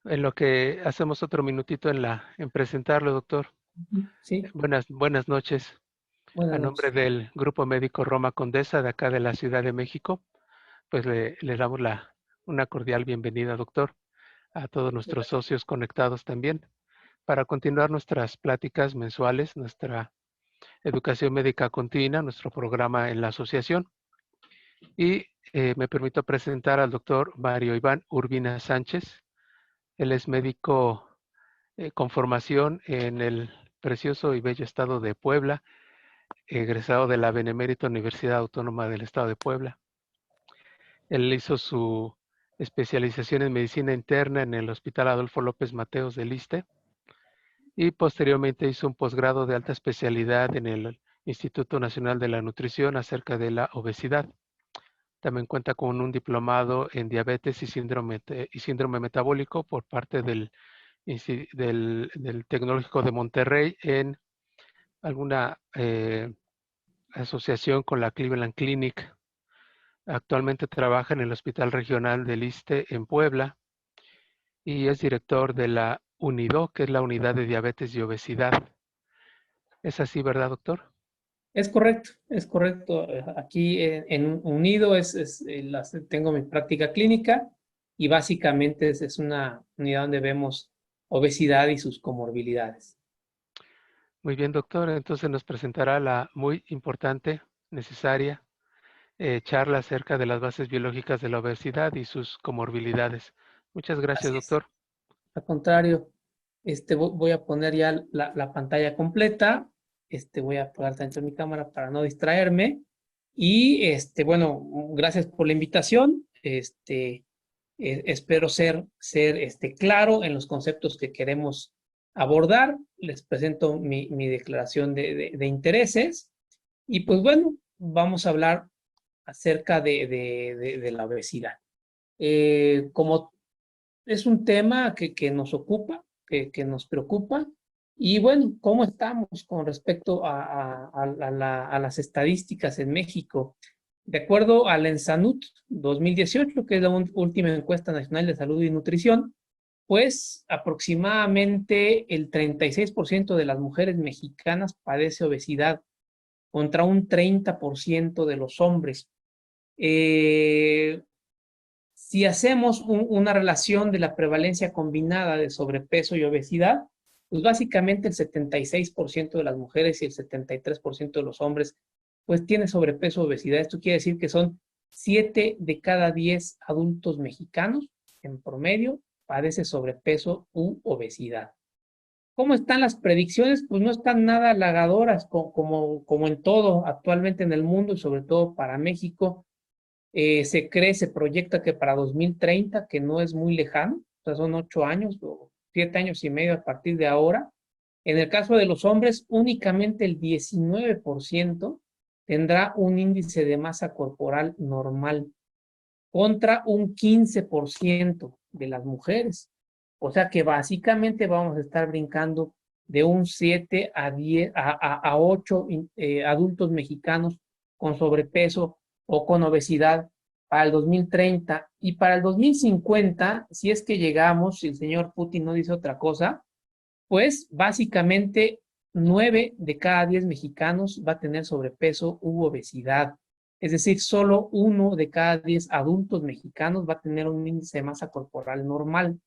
En lo que hacemos otro minutito en presentarlo, doctor. Ujú. Sí, Buenas noches. buenas A nombre noches. del Grupo Médico Roma Condesa de acá de la Ciudad de México, pues le damos una cordial bienvenida, doctor, a todos nuestros socios conectados también, para continuar nuestras pláticas mensuales, nuestra educación médica continua, nuestro programa en la asociación. Y me permito presentar al doctor Mario Iván Urbina Sánchez. Él es médico con formación en el precioso y bello estado de Puebla, egresado de la Benemérita Universidad Autónoma del Estado de Puebla. Él hizo su especialización en medicina interna en el Hospital Adolfo López Mateos del ISSSTE y posteriormente hizo un posgrado de alta especialidad en el Instituto Nacional de la Nutrición acerca de la obesidad. También cuenta con un diplomado en diabetes y síndrome metabólico por parte del Tecnológico de Monterrey en alguna asociación con la Cleveland Clinic. Actualmente trabaja en el Hospital Regional del ISSSTE en Puebla y es director de la UNIDO, que es la Unidad de Diabetes y Obesidad. ¿Es así, verdad, doctor? Es correcto, es correcto. Aquí en Unido tengo mi práctica clínica y básicamente es una unidad donde vemos obesidad y sus comorbilidades. Muy bien, doctor. Entonces nos presentará la muy importante, necesaria charla acerca de las bases biológicas de la obesidad y sus comorbilidades. Muchas gracias, Así es. doctor. Al contrario, voy a poner ya la pantalla completa. Voy a apagar tanto mi cámara para no distraerme. Y bueno, gracias por la invitación. Espero ser claro en los conceptos que queremos abordar. Les presento mi declaración de intereses. Y pues bueno, vamos a hablar acerca de la obesidad. Como es un tema que nos ocupa, que nos preocupa. Y bueno, ¿cómo estamos con respecto a las estadísticas en México? De acuerdo al ENSANUT 2018, que es la última encuesta nacional de salud y nutrición, pues aproximadamente el 36% de las mujeres mexicanas padece obesidad contra un 30% de los hombres. Si hacemos una relación de la prevalencia combinada de sobrepeso y obesidad, pues básicamente el 76% de las mujeres y el 73% de los hombres pues tiene sobrepeso o obesidad. Esto quiere decir que son 7 de cada 10 adultos mexicanos en promedio padece sobrepeso u obesidad. ¿Cómo están las predicciones? Pues no están nada halagadoras como en todo actualmente en el mundo y sobre todo para México. Se proyecta que para 2030, que no es muy lejano, o sea, son 8 años o 7 años y medio a partir de ahora. En el caso de los hombres, únicamente el 19% tendrá un índice de masa corporal normal contra un 15% de las mujeres. O sea que básicamente vamos a estar brincando de un 7 a 10 a 8 adultos mexicanos con sobrepeso o con obesidad para el 2030 y para el 2050, si es que llegamos, si el señor Putin no dice otra cosa, pues básicamente 9 de cada 10 mexicanos va a tener sobrepeso u obesidad. Es decir, solo 1 de cada 10 adultos mexicanos va a tener un índice de masa corporal normal.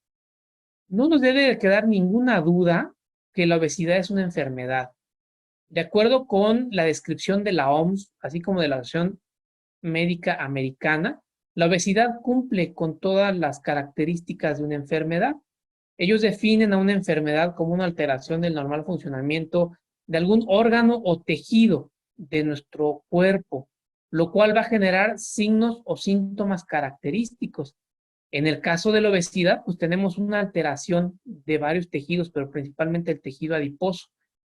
No nos debe de quedar ninguna duda que la obesidad es una enfermedad. De acuerdo con la descripción de la OMS, así como de la Asociación Médica Americana, la obesidad cumple con todas las características de una enfermedad. Ellos definen a una enfermedad como una alteración del normal funcionamiento de algún órgano o tejido de nuestro cuerpo, lo cual va a generar signos o síntomas característicos. En el caso de la obesidad, pues tenemos una alteración de varios tejidos, pero principalmente el tejido adiposo.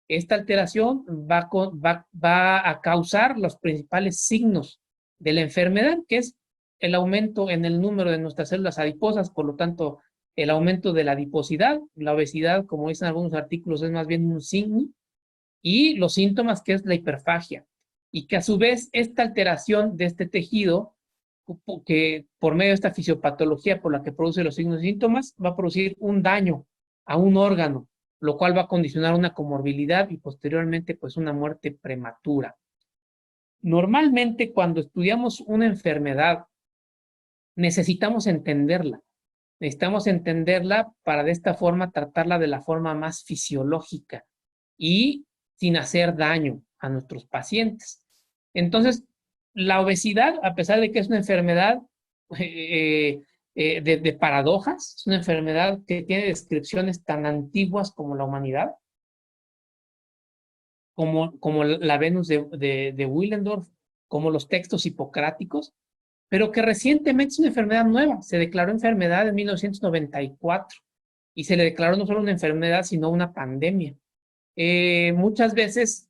Esta alteración va a causar los principales signos de la enfermedad, que es el aumento en el número de nuestras células adiposas, por lo tanto, el aumento de la adiposidad. La obesidad, como dicen algunos artículos, es más bien un signo, y los síntomas, que es la hiperfagia, y que a su vez esta alteración de este tejido que por medio de esta fisiopatología por la que produce los signos y síntomas, va a producir un daño a un órgano, lo cual va a condicionar una comorbilidad y posteriormente pues una muerte prematura. Normalmente cuando estudiamos una enfermedad necesitamos entenderla. Necesitamos entenderla para de esta forma tratarla de la forma más fisiológica y sin hacer daño a nuestros pacientes. Entonces, la obesidad, a pesar de que es una enfermedad de paradojas, es una enfermedad que tiene descripciones tan antiguas como la humanidad, como la Venus de Willendorf, como los textos hipocráticos, pero que recientemente es una enfermedad nueva. Se declaró enfermedad en 1994 y se le declaró no solo una enfermedad, sino una pandemia. Muchas veces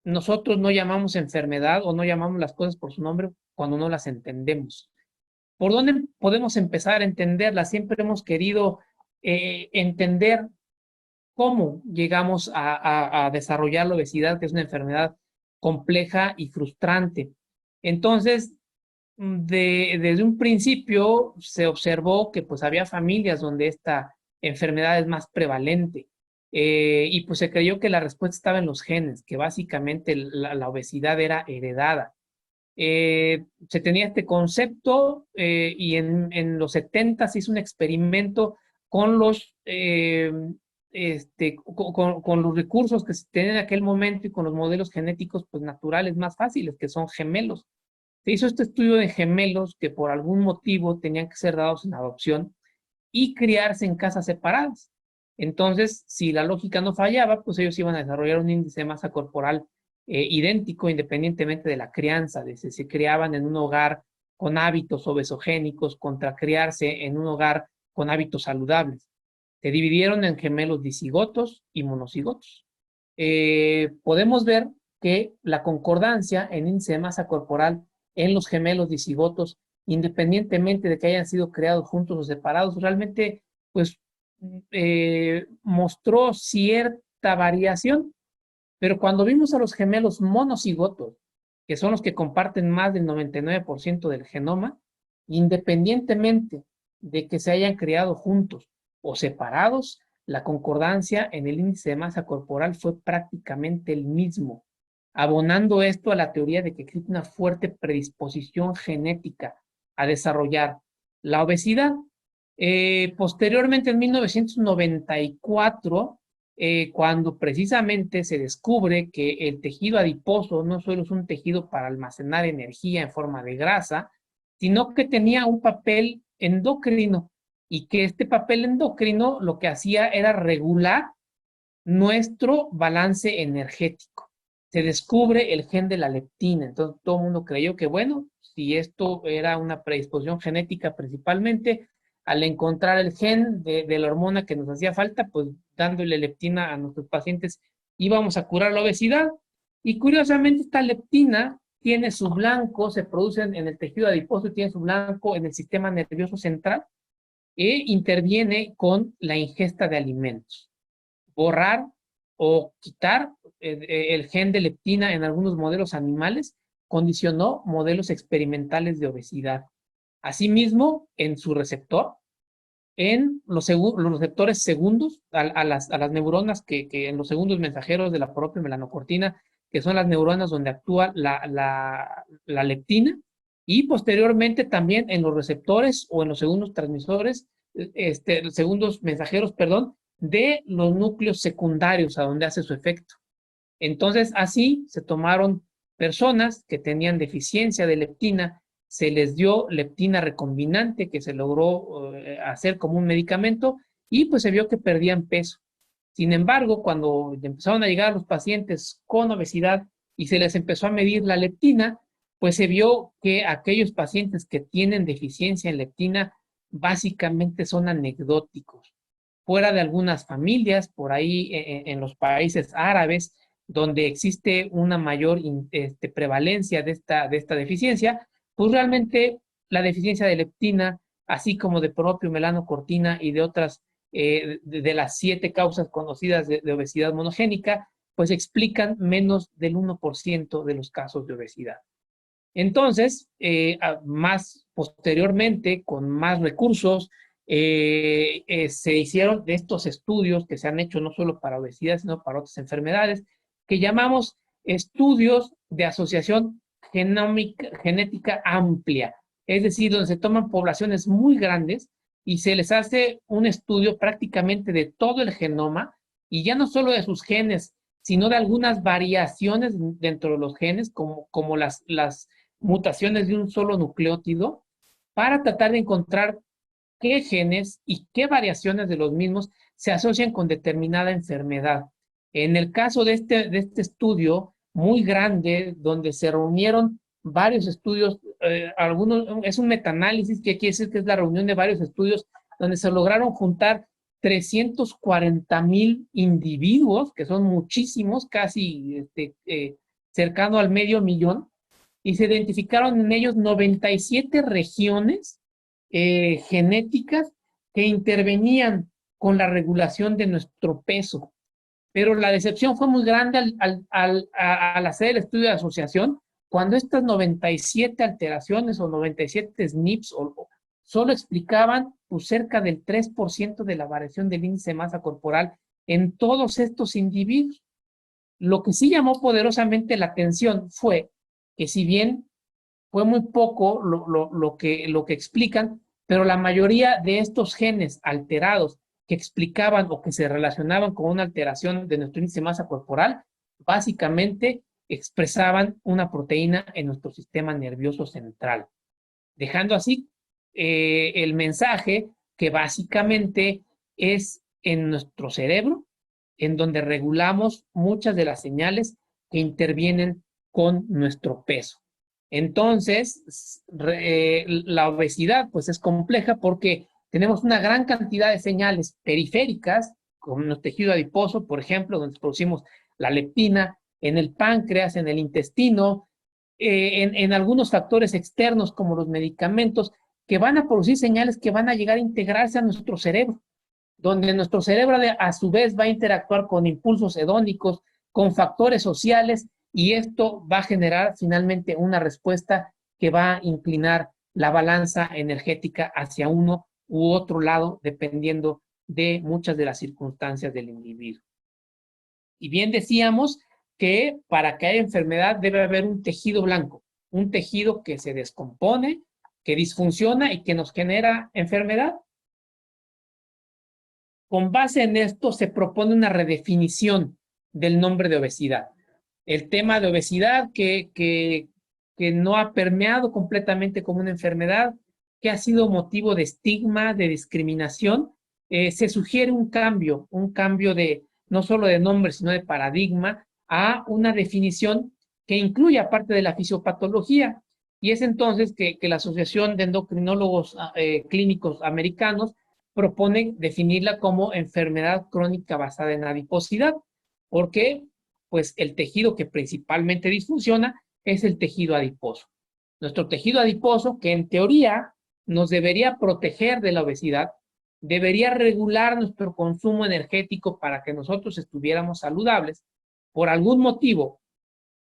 nosotros no llamamos enfermedad o no llamamos las cosas por su nombre cuando no las entendemos. ¿Por dónde podemos empezar a entenderla? Siempre hemos querido entender cómo llegamos a desarrollar la obesidad, que es una enfermedad compleja y frustrante. Entonces, desde un principio se observó que pues había familias donde esta enfermedad es más prevalente y pues se creyó que la respuesta estaba en los genes, que básicamente la obesidad era heredada. Se tenía este concepto y en los 70 se hizo un experimento con con los recursos que se tenían en aquel momento y con los modelos genéticos pues naturales más fáciles, que son gemelos. Se hizo este estudio de gemelos que por algún motivo tenían que ser dados en adopción y criarse en casas separadas. Entonces, si la lógica no fallaba, pues ellos iban a desarrollar un índice de masa corporal idéntico independientemente de la crianza, de si se criaban en un hogar con hábitos obesogénicos contra criarse en un hogar con hábitos saludables. Se dividieron en gemelos dicigotos y monocigotos. Podemos ver que la concordancia en índice de masa corporal en los gemelos dicigotos, independientemente de que hayan sido creados juntos o separados, realmente pues mostró cierta variación, pero cuando vimos a los gemelos monocigotos, que son los que comparten más del 99% del genoma, independientemente de que se hayan creado juntos o separados, la concordancia en el índice de masa corporal fue prácticamente el mismo, abonando esto a la teoría de que existe una fuerte predisposición genética a desarrollar la obesidad. Posteriormente, en 1994, cuando precisamente se descubre que el tejido adiposo no solo es un tejido para almacenar energía en forma de grasa, sino que tenía un papel endocrino y que este papel endocrino lo que hacía era regular nuestro balance energético. Se descubre el gen de la leptina, entonces todo el mundo creyó que, bueno, si esto era una predisposición genética principalmente, al encontrar el gen de la hormona que nos hacía falta, pues dándole leptina a nuestros pacientes íbamos a curar la obesidad. Y curiosamente esta leptina tiene su blanco, se produce en el tejido adiposo y tiene su blanco en el sistema nervioso central e interviene con la ingesta de alimentos. Borrar o quitar el gen de leptina en algunos modelos animales condicionó modelos experimentales de obesidad. Asimismo, en su receptor, en los receptores segundos, a las neuronas que en los segundos mensajeros de la propia melanocortina, que son las neuronas donde actúa la leptina, y posteriormente también en los receptores o en los segundos transmisores, segundos mensajeros, perdón, de los núcleos secundarios a donde hace su efecto. Entonces, así se tomaron personas que tenían deficiencia de leptina, se les dio leptina recombinante que se logró hacer como un medicamento y pues se vio que perdían peso. Sin embargo, cuando empezaron a llegar los pacientes con obesidad y se les empezó a medir la leptina, pues se vio que aquellos pacientes que tienen deficiencia en leptina básicamente son anecdóticos. Fuera de algunas familias, por ahí en los países árabes, donde existe una mayor prevalencia de esta deficiencia, pues realmente la deficiencia de leptina, así como de propio melanocortina y de otras de las 7 causas conocidas de obesidad monogénica, pues explican menos del 1% de los casos de obesidad. Entonces, más posteriormente, con más recursos, se hicieron de estos estudios que se han hecho no solo para obesidad, sino para otras enfermedades, que llamamos estudios de asociación genética amplia. Es decir, donde se toman poblaciones muy grandes y se les hace un estudio prácticamente de todo el genoma, y ya no solo de sus genes, sino de algunas variaciones dentro de los genes, como las mutaciones de un solo nucleótido, para tratar de encontrar qué genes y qué variaciones de los mismos se asocian con determinada enfermedad. En el caso de este estudio muy grande, donde se reunieron varios estudios, algunos, es un metaanálisis, que quiere decir que es la reunión de varios estudios, donde se lograron juntar 340,000 individuos, que son muchísimos, casi cercano al 500,000, y se identificaron en ellos 97 regiones genéticas que intervenían con la regulación de nuestro peso. Pero la decepción fue muy grande al hacer el estudio de asociación, cuando estas 97 alteraciones o 97 SNPs solo explicaban pues, cerca del 3% de la variación del índice de masa corporal en todos estos individuos. Lo que sí llamó poderosamente la atención fue que, si bien fue muy poco lo que explican, pero la mayoría de estos genes alterados que explicaban o que se relacionaban con una alteración de nuestro índice de masa corporal, básicamente expresaban una proteína en nuestro sistema nervioso central, dejando así el mensaje que básicamente es en nuestro cerebro, en donde regulamos muchas de las señales que intervienen con nuestro peso. Entonces, la obesidad pues es compleja porque tenemos una gran cantidad de señales periféricas, como en el tejido adiposo, por ejemplo, donde producimos la leptina, en el páncreas, en el intestino, en algunos factores externos como los medicamentos, que van a producir señales que van a llegar a integrarse a nuestro cerebro, donde nuestro cerebro a su vez va a interactuar con impulsos hedónicos, con factores sociales, y esto va a generar finalmente una respuesta que va a inclinar la balanza energética hacia uno u otro lado, dependiendo de muchas de las circunstancias del individuo. Y bien decíamos que para que haya enfermedad debe haber un tejido blanco, un tejido que se descompone, que disfunciona y que nos genera enfermedad. Con base en esto se propone una redefinición del nombre de obesidad. El tema de obesidad que no ha permeado completamente como una enfermedad, que ha sido motivo de estigma, de discriminación, se sugiere un cambio de no solo de nombre, sino de paradigma, a una definición que incluya parte de la fisiopatología. Y es entonces que la Asociación de Endocrinólogos Clínicos Americanos propone definirla como enfermedad crónica basada en adiposidad, porque pues el tejido que principalmente disfunciona es el tejido adiposo. Nuestro tejido adiposo, que en teoría nos debería proteger de la obesidad, debería regular nuestro consumo energético para que nosotros estuviéramos saludables. Por algún motivo,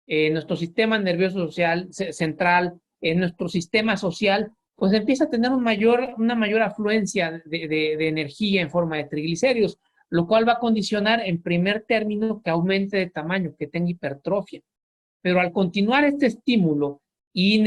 nuestro sistema nervioso central, en nuestro sistema social, pues empieza a tener una mayor afluencia de energía en forma de triglicéridos, lo cual va a condicionar en primer término que aumente de tamaño, que tenga hipertrofia. Pero al continuar este estímulo y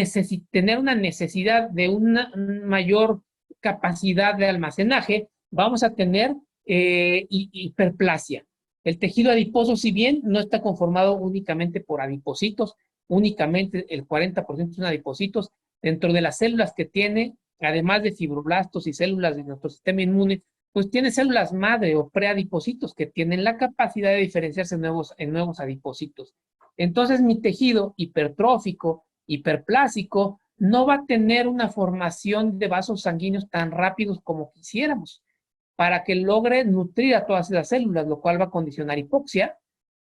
tener una necesidad de una mayor capacidad de almacenaje, vamos a tener hiperplasia. El tejido adiposo, si bien no está conformado únicamente por adipocitos, únicamente el 40% son adipocitos, dentro de las células que tiene, además de fibroblastos y células de nuestro sistema inmune, pues tiene células madre o preadipocitos que tienen la capacidad de diferenciarse en nuevos adipocitos. Entonces mi tejido hipertrófico, hiperplásico, no va a tener una formación de vasos sanguíneos tan rápidos como quisiéramos para que logre nutrir a todas esas células, lo cual va a condicionar hipoxia.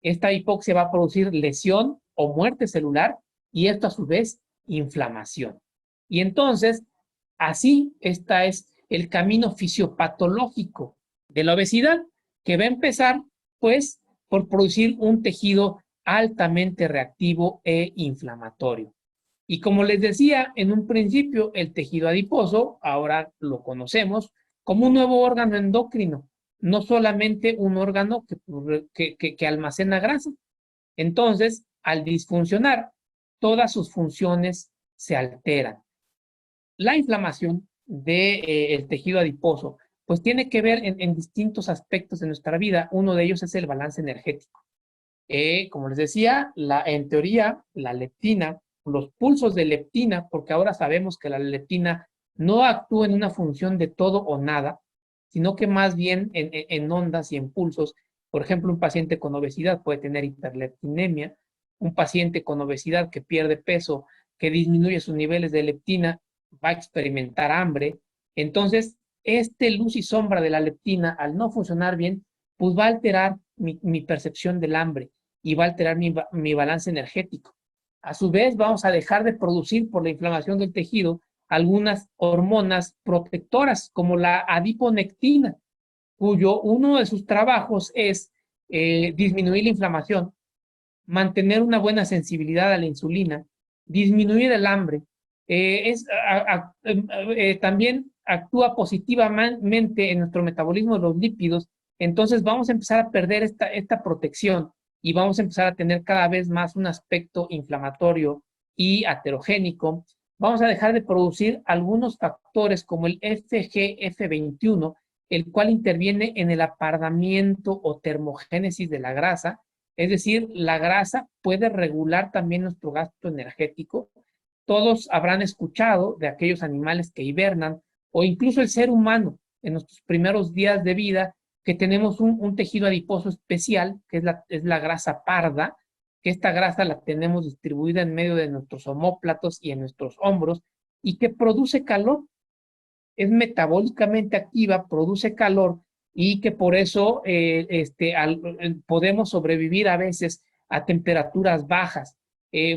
Esta hipoxia va a producir lesión o muerte celular, y esto a su vez inflamación. Y entonces, así, este es el camino fisiopatológico de la obesidad, que va a empezar, pues, por producir un tejido altamente reactivo e inflamatorio. Y como les decía en un principio, el tejido adiposo, ahora lo conocemos como un nuevo órgano endocrino, no solamente un órgano que almacena grasa. Entonces, al disfuncionar, todas sus funciones se alteran. La inflamación del tejido adiposo, pues tiene que ver en distintos aspectos de nuestra vida. Uno de ellos es el balance energético. Como les decía, en teoría, la leptina, los pulsos de leptina, porque ahora sabemos que la leptina no actúa en una función de todo o nada, sino que más bien en ondas y en pulsos. Por ejemplo, un paciente con obesidad puede tener hiperleptinemia, un paciente con obesidad que pierde peso, que disminuye sus niveles de leptina, va a experimentar hambre. Entonces, este luz y sombra de la leptina, al no funcionar bien, pues va a alterar mi percepción del hambre y va a alterar mi balance energético. A su vez, vamos a dejar de producir por la inflamación del tejido algunas hormonas protectoras, como la adiponectina, cuyo uno de sus trabajos es disminuir la inflamación, mantener una buena sensibilidad a la insulina, disminuir el hambre. También actúa positivamente en nuestro metabolismo de los lípidos. Entonces vamos a empezar a perder esta protección y vamos a empezar a tener cada vez más un aspecto inflamatorio y aterogénico. Vamos a dejar de producir algunos factores como el FGF21, el cual interviene en el apardamiento o termogénesis de la grasa. Es decir, la grasa puede regular también nuestro gasto energético. Todos habrán escuchado de aquellos animales que hibernan o incluso el ser humano en nuestros primeros días de vida que tenemos un tejido adiposo especial, que es la grasa parda, que esta grasa la tenemos distribuida en medio de nuestros omóplatos y en nuestros hombros y que produce calor, es metabólicamente activa, produce calor y que por eso podemos sobrevivir a veces a temperaturas bajas.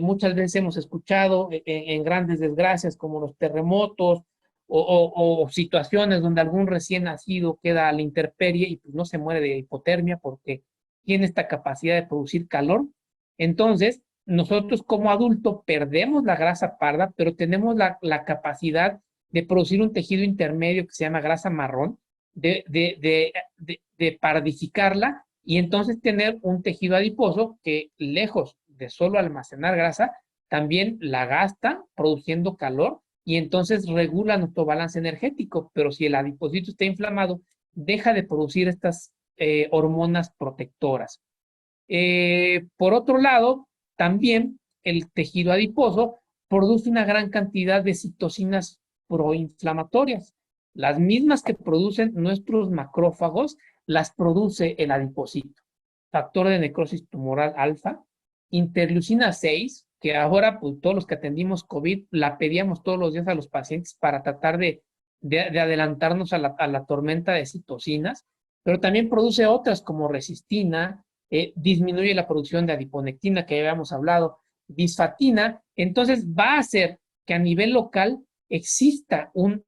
Muchas veces hemos escuchado en grandes desgracias como los terremotos o situaciones donde algún recién nacido queda a la intemperie y pues no se muere de hipotermia porque tiene esta capacidad de producir calor. Entonces, nosotros como adultos perdemos la grasa parda, pero tenemos la capacidad de producir un tejido intermedio que se llama grasa marrón, de pardificarla y entonces tener un tejido adiposo que lejos de solo almacenar grasa, también la gasta produciendo calor y entonces regula nuestro balance energético. Pero si el adiposito está inflamado, deja de producir estas hormonas protectoras. Por otro lado, también el tejido adiposo produce una gran cantidad de citocinas proinflamatorias. Las mismas que producen nuestros macrófagos, las produce el adipocito. Factor de necrosis tumoral alfa, interleucina 6, que ahora pues, todos los que atendimos COVID la pedíamos todos los días a los pacientes para tratar de adelantarnos a la tormenta de citocinas, pero también produce otras como resistina, disminuye la producción de adiponectina que ya habíamos hablado, disfatina. Entonces va a hacer que a nivel local exista un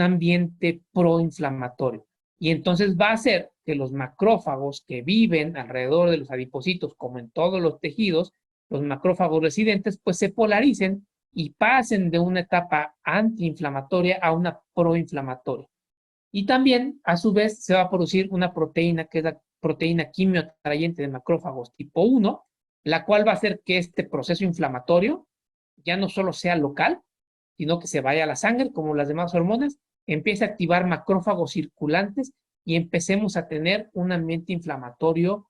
ambiente proinflamatorio. Y entonces va a hacer que los macrófagos que viven alrededor de los adipocitos, como en todos los tejidos, los macrófagos residentes, pues se polaricen y pasen de una etapa antiinflamatoria a una proinflamatoria. Y también, a su vez, se va a producir una proteína que es la proteína quimioatrayente de macrófagos tipo 1, la cual va a hacer que este proceso inflamatorio ya no solo sea local, sino que se vaya a la sangre, como las demás hormonas, empiece a activar macrófagos circulantes y empecemos a tener un ambiente inflamatorio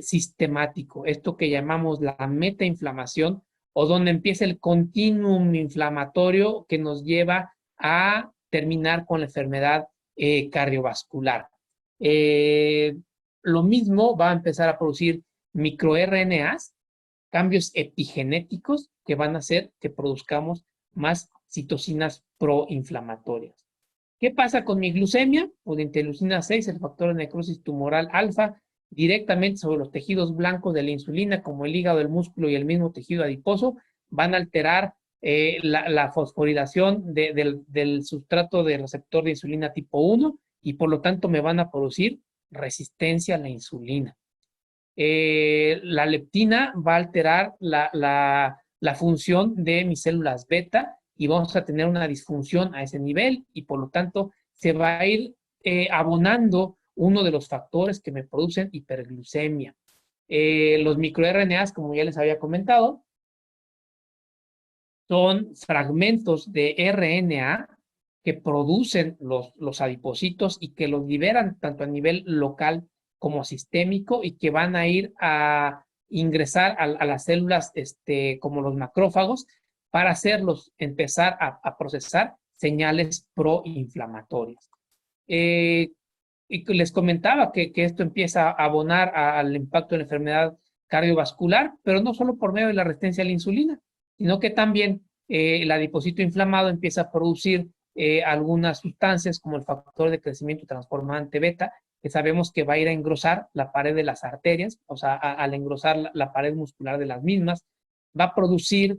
sistemático. Esto que llamamos la metainflamación o donde empieza el continuum inflamatorio que nos lleva a terminar con la enfermedad cardiovascular. Lo mismo va a empezar a producir microRNAs, cambios epigenéticos que van a hacer que produzcamos más citocinas proinflamatorias. ¿Qué pasa con mi glucemia? O de interleucina 6, el factor de necrosis tumoral alfa, directamente sobre los tejidos blancos de la insulina, como el hígado, el músculo y el mismo tejido adiposo, van a alterar la fosforilación del sustrato de receptor de insulina tipo 1 y por lo tanto me van a producir resistencia a la insulina. La leptina va a alterar la función de mis células beta y vamos a tener una disfunción a ese nivel y por lo tanto se va a ir abonando uno de los factores que me producen hiperglucemia. Los microRNAs, como ya les había comentado, son fragmentos de RNA que producen los adipocitos y que los liberan tanto a nivel local como sistémico y que van a ir a ingresar a las células como los macrófagos para hacerlos empezar a procesar señales proinflamatorias. Y les comentaba que esto empieza a abonar al impacto de la enfermedad cardiovascular, pero no solo por medio de la resistencia a la insulina, sino que también el adipocito inflamado empieza a producir algunas sustancias como el factor de crecimiento transformante beta, que sabemos que va a ir a engrosar la pared de las arterias, o sea, al engrosar la pared muscular de las mismas, va a producir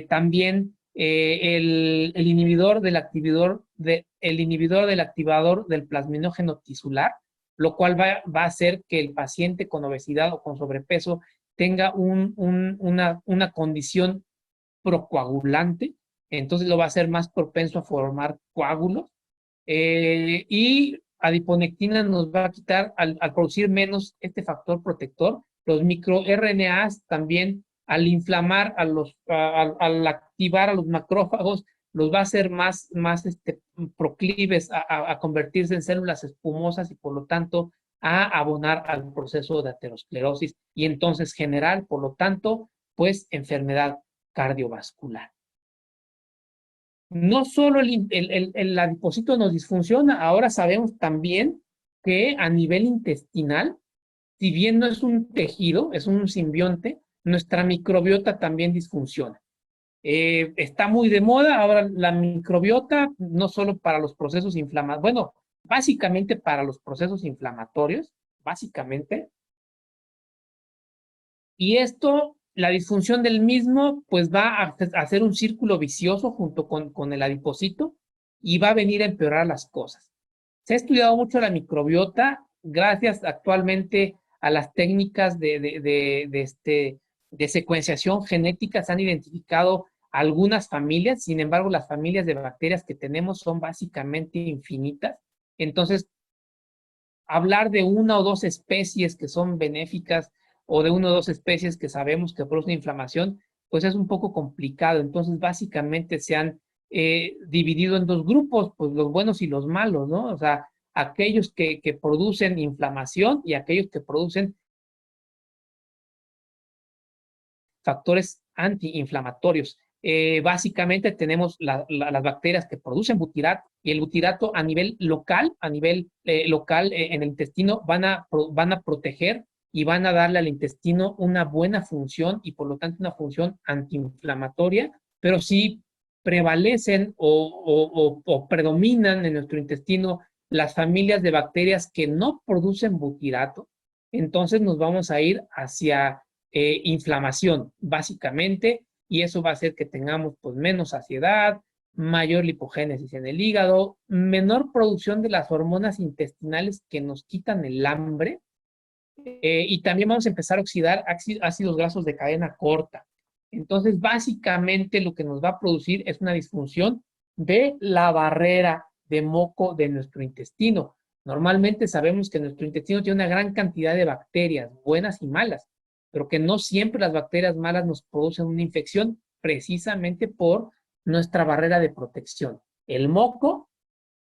también el inhibidor del activador del plasminógeno tisular, lo cual va a hacer que el paciente con obesidad o con sobrepeso tenga una condición procoagulante, entonces lo va a hacer más propenso a formar coágulos. Y adiponectina nos va a quitar, al producir menos este factor protector, los microRNAs también al inflamar, al activar a los macrófagos, los va a hacer más proclives a convertirse en células espumosas y por lo tanto a abonar al proceso de aterosclerosis y entonces generar, por lo tanto, pues enfermedad cardiovascular. No solo el adipocito nos disfunciona, ahora sabemos también que a nivel intestinal, si bien no es un tejido, es un simbionte, nuestra microbiota también disfunciona. Está muy de moda ahora la microbiota, no solo para los procesos inflamatorios, bueno, básicamente para los procesos inflamatorios, básicamente. Y esto, la disfunción del mismo, pues va a hacer un círculo vicioso junto con el adipocito y va a venir a empeorar las cosas. Se ha estudiado mucho la microbiota gracias actualmente a las técnicas de secuenciación genética. Se han identificado algunas familias, sin embargo, las familias de bacterias que tenemos son básicamente infinitas. Entonces, hablar de una o dos especies que son benéficas o de una o dos especies que sabemos que producen inflamación, pues es un poco complicado. Entonces, básicamente se han dividido en dos grupos, pues los buenos y los malos, ¿no? O sea, aquellos que producen inflamación y aquellos que producen factores antiinflamatorios. Básicamente tenemos las bacterias que producen butirato y el butirato a nivel local, en el intestino van a proteger y van a darle al intestino una buena función y por lo tanto una función antiinflamatoria, pero si prevalecen o predominan en nuestro intestino las familias de bacterias que no producen butirato, entonces nos vamos a ir hacia inflamación, básicamente, y eso va a hacer que tengamos pues menos saciedad, mayor lipogénesis en el hígado, menor producción de las hormonas intestinales que nos quitan el hambre, y también vamos a empezar a oxidar ácidos grasos de cadena corta. Entonces, básicamente lo que nos va a producir es una disfunción de la barrera de moco de nuestro intestino. Normalmente sabemos que nuestro intestino tiene una gran cantidad de bacterias, buenas y malas, pero que no siempre las bacterias malas nos producen una infección precisamente por nuestra barrera de protección. El moco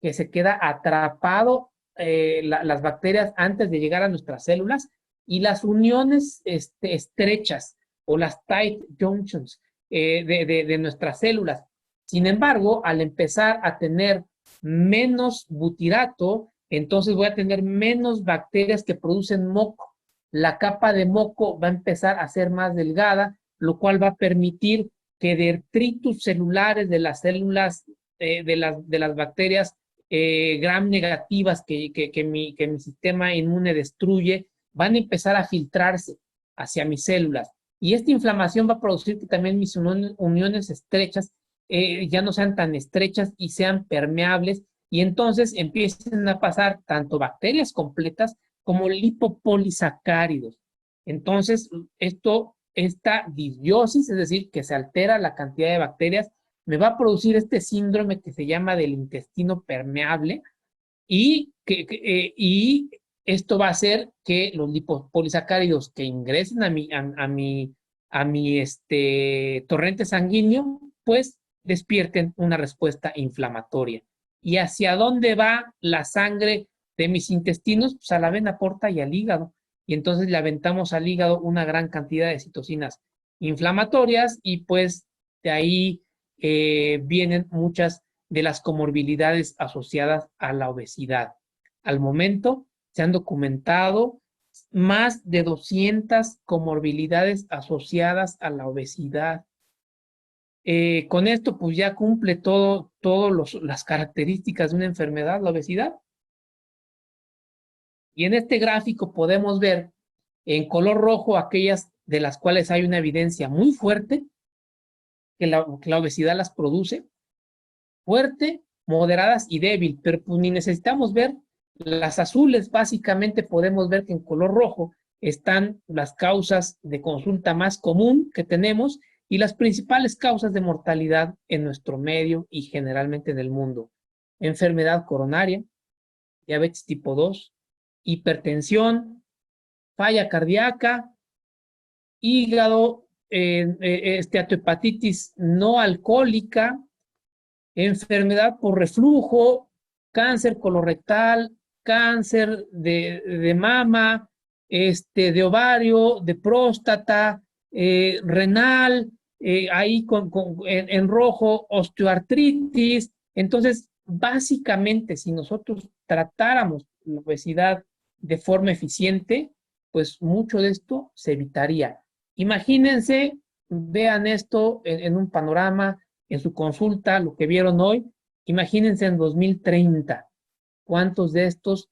que se queda atrapado, las bacterias antes de llegar a nuestras células y las uniones estrechas o las tight junctions de nuestras células. Sin embargo, al empezar a tener menos butirato, entonces voy a tener menos bacterias que producen moco. La capa de moco va a empezar a ser más delgada, lo cual va a permitir que detritus celulares de las células de las bacterias gram negativas que mi sistema inmune destruye, van a empezar a filtrarse hacia mis células. Y esta inflamación va a producir que también mis uniones estrechas ya no sean tan estrechas y sean permeables, y entonces empiecen a pasar tanto bacterias completas como lipopolisacáridos. Entonces, esto esta disbiosis, es decir, que se altera la cantidad de bacterias, me va a producir este síndrome que se llama del intestino permeable y esto va a hacer que los lipopolisacáridos que ingresen a mi torrente sanguíneo, pues despierten una respuesta inflamatoria. ¿Y hacia dónde va la sangre de mis intestinos? Pues a la vena porta y al hígado. Y entonces le aventamos al hígado una gran cantidad de citocinas inflamatorias y pues de ahí vienen muchas de las comorbilidades asociadas a la obesidad. Al momento se han documentado más de 200 comorbilidades asociadas a la obesidad. Con esto, pues ya cumple todas las características de una enfermedad, la obesidad. Y en este gráfico podemos ver en color rojo aquellas de las cuales hay una evidencia muy fuerte que la obesidad las produce, fuerte, moderadas y débil, pero pues ni necesitamos ver las azules. Básicamente podemos ver que en color rojo están las causas de consulta más común que tenemos y las principales causas de mortalidad en nuestro medio y generalmente en el mundo. Enfermedad coronaria, diabetes tipo 2, hipertensión, falla cardíaca, hígado, esteatohepatitis no alcohólica, enfermedad por reflujo, cáncer colorectal, cáncer de mama, de ovario, de próstata, renal, ahí en rojo, osteoartritis. Entonces, básicamente, si nosotros tratáramos la obesidad de forma eficiente, pues mucho de esto se evitaría. Imagínense, vean esto en un panorama, en su consulta, lo que vieron hoy, imagínense en 2030, cuántos de estos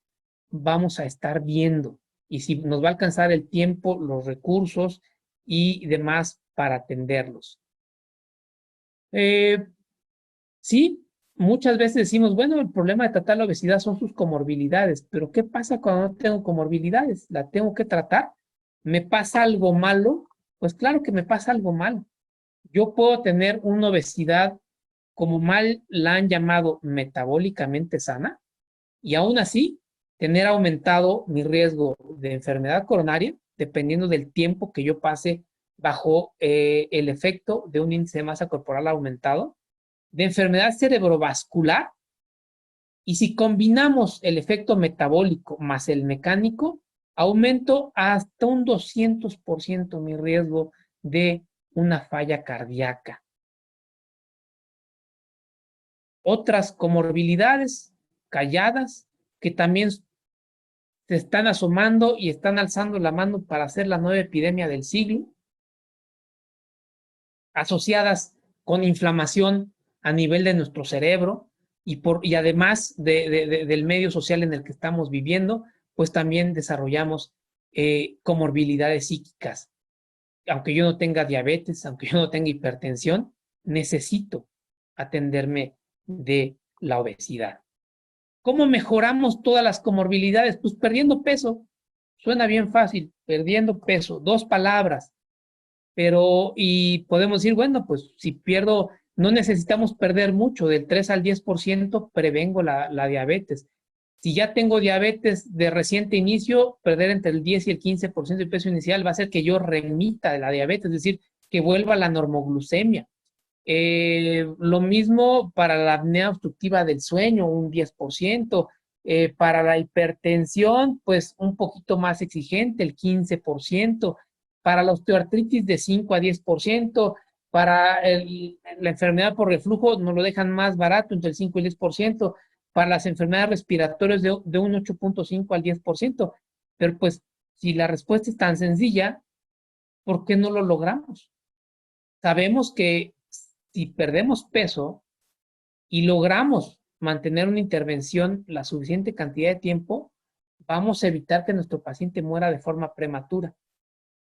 vamos a estar viendo y si nos va a alcanzar el tiempo, los recursos y demás para atenderlos. Sí, muchas veces decimos, bueno, el problema de tratar la obesidad son sus comorbilidades, pero ¿qué pasa cuando no tengo comorbilidades? ¿La tengo que tratar? ¿Me pasa algo malo? Pues claro que me pasa algo malo. Yo puedo tener una obesidad como mal la han llamado metabólicamente sana y aún así tener aumentado mi riesgo de enfermedad coronaria dependiendo del tiempo que yo pase bajo el efecto de un índice de masa corporal aumentado, de enfermedad cerebrovascular, y si combinamos el efecto metabólico más el mecánico, aumento hasta un 200% mi riesgo de una falla cardíaca. Otras comorbilidades calladas que también se están asomando y están alzando la mano para hacer la nueva epidemia del siglo, asociadas con inflamación a nivel de nuestro cerebro y además del medio social en el que estamos viviendo, pues también desarrollamos comorbilidades psíquicas. Aunque yo no tenga diabetes, aunque yo no tenga hipertensión, necesito atenderme de la obesidad. ¿Cómo mejoramos todas las comorbilidades? Pues perdiendo peso. Suena bien fácil, perdiendo peso, 2 palabras. Pero, y podemos decir, bueno, pues si pierdo, no necesitamos perder mucho, del 3 al 10% prevengo la diabetes. Si ya tengo diabetes de reciente inicio, perder entre el 10 y el 15% de peso inicial va a hacer que yo remita de la diabetes, es decir, que vuelva a la normoglucemia. Lo mismo para la apnea obstructiva del sueño, un 10%. Para la hipertensión, pues un poquito más exigente, el 15%. Para la osteoartritis, de 5 a 10%. Para la enfermedad por reflujo, nos lo dejan más barato, entre el 5 y el 10%. Para las enfermedades respiratorias, de un 8.5 al 10%. Pero pues, si la respuesta es tan sencilla, ¿por qué no lo logramos? Sabemos que si perdemos peso y logramos mantener una intervención la suficiente cantidad de tiempo, vamos a evitar que nuestro paciente muera de forma prematura.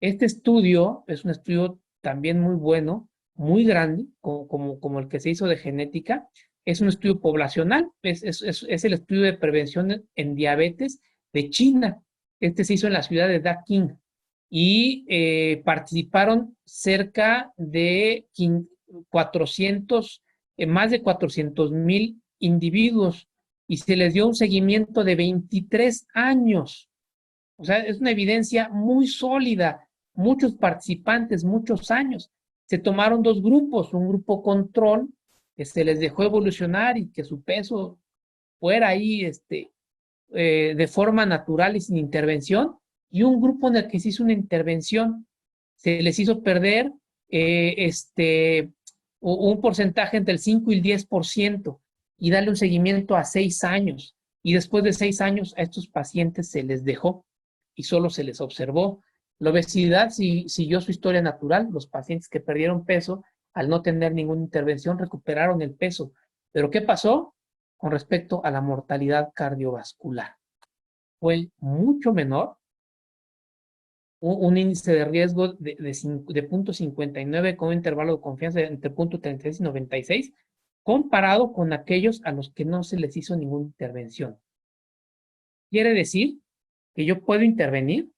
Este estudio es un estudio también muy bueno, muy grande, como el que se hizo de genética. Es un estudio poblacional, es el estudio de prevención en diabetes de China. Este se hizo en la ciudad de Daqing y participaron cerca de 400, más de 400,000 individuos y se les dio un seguimiento de 23 años. O sea, es una evidencia muy sólida. Muchos participantes, muchos años. Se tomaron dos grupos, un grupo control, que se les dejó evolucionar y que su peso fuera ahí de forma natural y sin intervención, y un grupo en el que se hizo una intervención. Se les hizo perder un porcentaje entre el 5 y el 10% y darle un seguimiento a 6 años. Y después de 6 años a estos pacientes se les dejó y solo se les observó. La obesidad siguió su historia natural. Los pacientes que perdieron peso, al no tener ninguna intervención, recuperaron el peso. ¿Pero qué pasó con respecto a la mortalidad cardiovascular? Fue mucho menor, un índice de riesgo de 0.59 con un intervalo de confianza entre 0.36 y 96, comparado con aquellos a los que no se les hizo ninguna intervención. Quiere decir que yo puedo intervenir,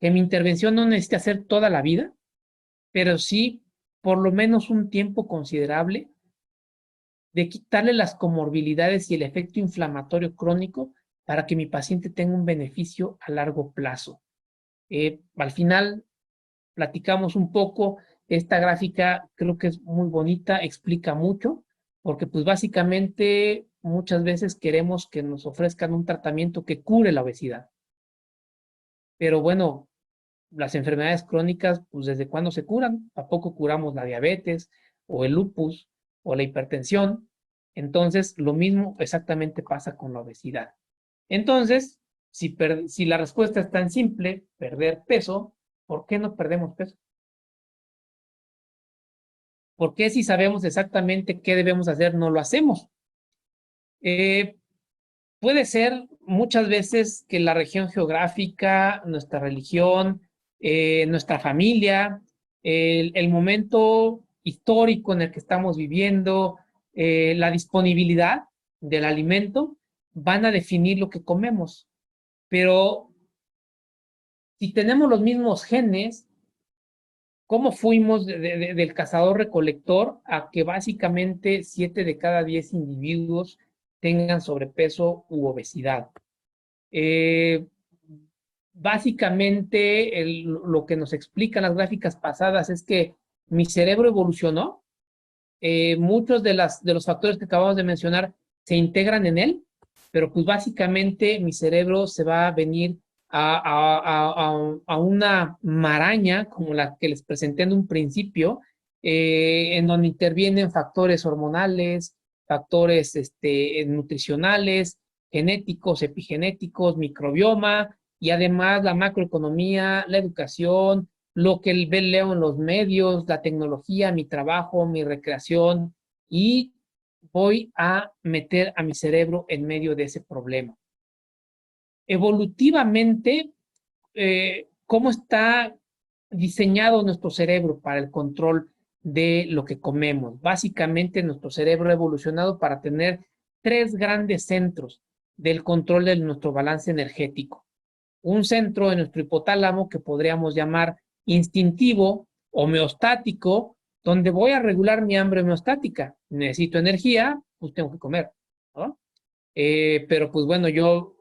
que mi intervención no necesita ser toda la vida, pero sí por lo menos un tiempo considerable de quitarle las comorbilidades y el efecto inflamatorio crónico para que mi paciente tenga un beneficio a largo plazo. Al final platicamos un poco, esta gráfica creo que es muy bonita, explica mucho, porque pues básicamente muchas veces queremos que nos ofrezcan un tratamiento que cure la obesidad. Pero bueno, las enfermedades crónicas, pues ¿desde cuándo se curan? ¿A poco curamos la diabetes o el lupus o la hipertensión? Entonces, lo mismo exactamente pasa con la obesidad. Entonces, si la respuesta es tan simple, perder peso, ¿por qué no perdemos peso? ¿Por qué si sabemos exactamente qué debemos hacer, no lo hacemos? Puede ser muchas veces que la región geográfica, nuestra religión, nuestra familia, el momento histórico en el que estamos viviendo, la disponibilidad del alimento, van a definir lo que comemos. Pero si tenemos los mismos genes, ¿cómo fuimos del cazador-recolector a que básicamente 7 de cada 10 individuos tengan sobrepeso u obesidad? Básicamente lo que nos explican las gráficas pasadas es que mi cerebro evolucionó, muchos de los factores que acabamos de mencionar se integran en él, pero pues básicamente mi cerebro se va a venir a una maraña como la que les presenté en un principio, en donde intervienen factores hormonales, factores nutricionales, genéticos, epigenéticos, microbioma y además la macroeconomía, la educación, lo que leo en los medios, la tecnología, mi trabajo, mi recreación, y voy a meter a mi cerebro en medio de ese problema. Evolutivamente, ¿cómo está diseñado nuestro cerebro para el control de lo que comemos? Básicamente, nuestro cerebro ha evolucionado para tener 3 grandes centros del control de nuestro balance energético. Un centro en nuestro hipotálamo que podríamos llamar instintivo, homeostático, donde voy a regular mi hambre homeostática. Necesito energía, pues tengo que comer, ¿no? Pero pues bueno, yo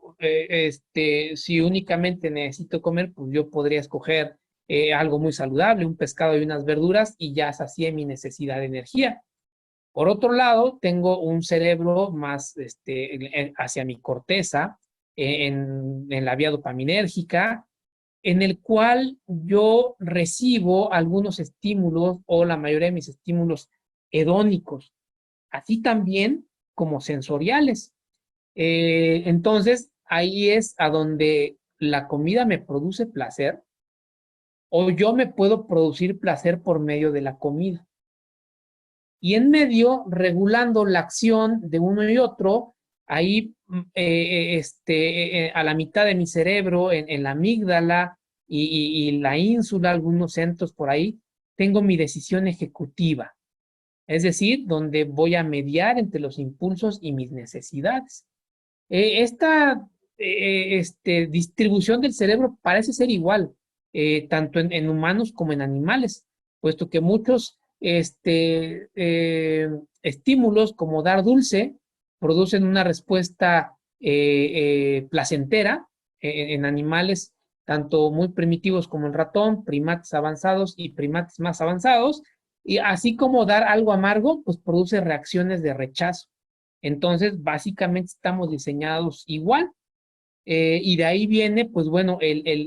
si únicamente necesito comer, pues yo podría escoger algo muy saludable, un pescado y unas verduras, y ya sacié mi necesidad de energía. Por otro lado, tengo un cerebro más hacia mi corteza, en la vía dopaminérgica, en el cual yo recibo algunos estímulos o la mayoría de mis estímulos hedónicos, así también como sensoriales. Entonces, ahí es a donde la comida me produce placer o yo me puedo producir placer por medio de la comida. Y en medio, regulando la acción de uno y otro, ahí a la mitad de mi cerebro, en la amígdala y la ínsula, algunos centros por ahí, tengo mi decisión ejecutiva. Es decir, donde voy a mediar entre los impulsos y mis necesidades. Esta distribución del cerebro parece ser igual tanto en humanos como en animales, puesto que muchos estímulos como dar dulce producen una respuesta placentera en animales tanto muy primitivos como el ratón, primates avanzados y primates más avanzados, y así como dar algo amargo, pues produce reacciones de rechazo. Entonces, básicamente estamos diseñados igual, y de ahí viene, pues bueno,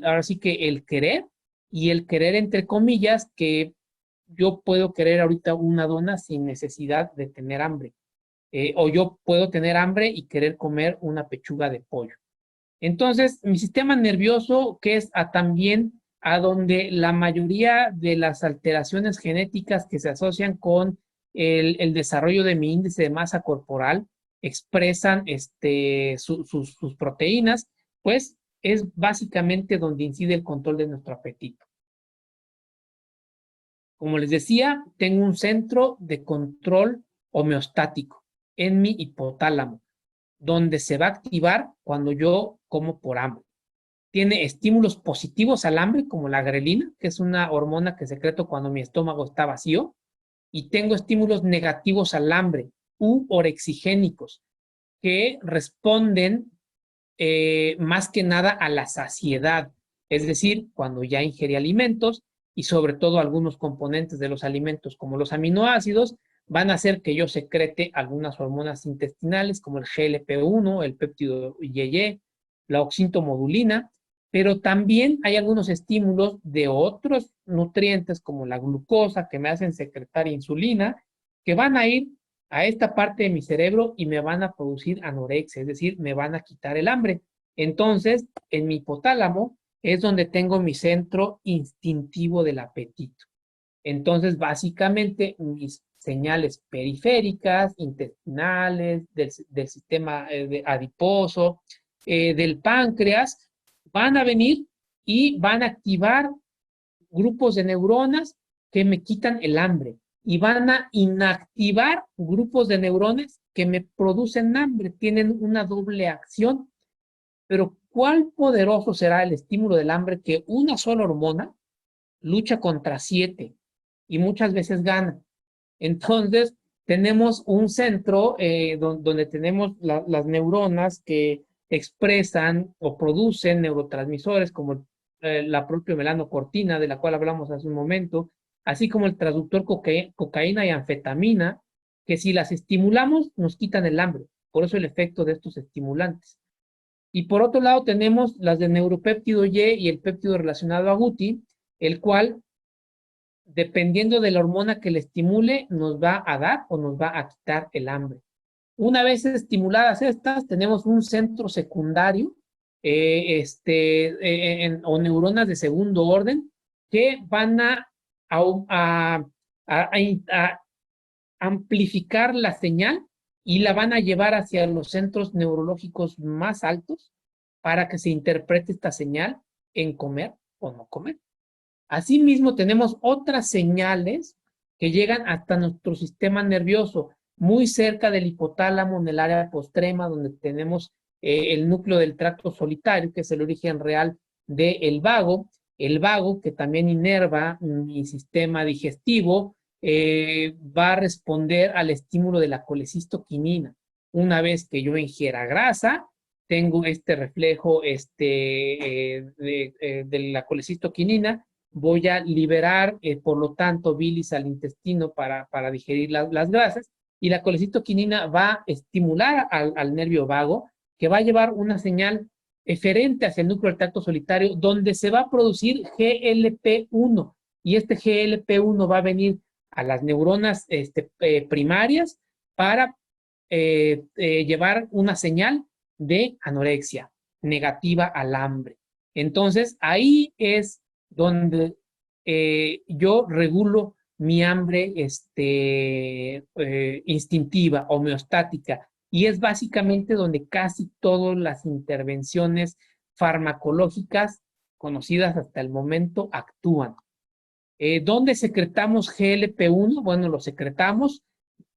ahora sí que el querer, y el querer entre comillas, que yo puedo querer ahorita una dona sin necesidad de tener hambre, o yo puedo tener hambre y querer comer una pechuga de pollo. Entonces, mi sistema nervioso, que es también a donde la mayoría de las alteraciones genéticas que se asocian con el desarrollo de mi índice de masa corporal expresan sus proteínas, pues es básicamente donde incide el control de nuestro apetito. Como les decía, tengo un centro de control homeostático en mi hipotálamo, donde se va a activar cuando yo como por hambre. Tiene estímulos positivos al hambre, como la grelina, que es una hormona que secreto cuando mi estómago está vacío, y tengo estímulos negativos al hambre, u orexigénicos, que responden más que nada a la saciedad, es decir, cuando ya ingerí alimentos y sobre todo algunos componentes de los alimentos como los aminoácidos van a hacer que yo secrete algunas hormonas intestinales como el GLP-1, el péptido IgE, la oxintomodulina, pero también hay algunos estímulos de otros nutrientes como la glucosa que me hacen secretar insulina que van a ir a esta parte de mi cerebro y me van a producir anorexia, es decir, me van a quitar el hambre. Entonces, en mi hipotálamo es donde tengo mi centro instintivo del apetito. Entonces, básicamente, mis señales periféricas, intestinales, del sistema adiposo, del páncreas, van a venir y van a activar grupos de neuronas que me quitan el hambre y van a inactivar grupos de neuronas que me producen hambre. Tienen una doble acción. Pero ¿cuál poderoso será el estímulo del hambre que una sola hormona lucha contra 7 y muchas veces gana? Entonces, tenemos un centro donde tenemos las neuronas que expresan o producen neurotransmisores como la propia melanocortina, de la cual hablamos hace un momento, así como el transductor cocaína y anfetamina, que si las estimulamos nos quitan el hambre. Por eso el efecto de estos estimulantes. Y por otro lado tenemos las de neuropéptido Y y el péptido relacionado a Guti, el cual dependiendo de la hormona que le estimule, nos va a dar o nos va a quitar el hambre. Una vez estimuladas estas, tenemos un centro secundario o neuronas de segundo orden que van a amplificar la señal y la van a llevar hacia los centros neurológicos más altos para que se interprete esta señal en comer o no comer. Asimismo, tenemos otras señales que llegan hasta nuestro sistema nervioso, muy cerca del hipotálamo, en el área postrema, donde tenemos el núcleo del tracto solitario, que es el origen real del vago. El vago, que también inerva mi sistema digestivo, va a responder al estímulo de la colecistoquinina. Una vez que yo ingiera grasa, tengo este reflejo de la colecistoquinina, voy a liberar, por lo tanto, bilis al intestino para digerir las grasas, y la colecitoquinina va a estimular al nervio vago, que va a llevar una señal eferente hacia el núcleo del tracto solitario, donde se va a producir GLP-1, y este GLP-1 va a venir a las neuronas primarias para llevar una señal de anorexia negativa al hambre. Entonces, ahí es donde yo regulo mi hambre instintiva, homeostática, y es básicamente donde casi todas las intervenciones farmacológicas conocidas hasta el momento actúan. ¿Dónde secretamos GLP-1? Bueno, lo secretamos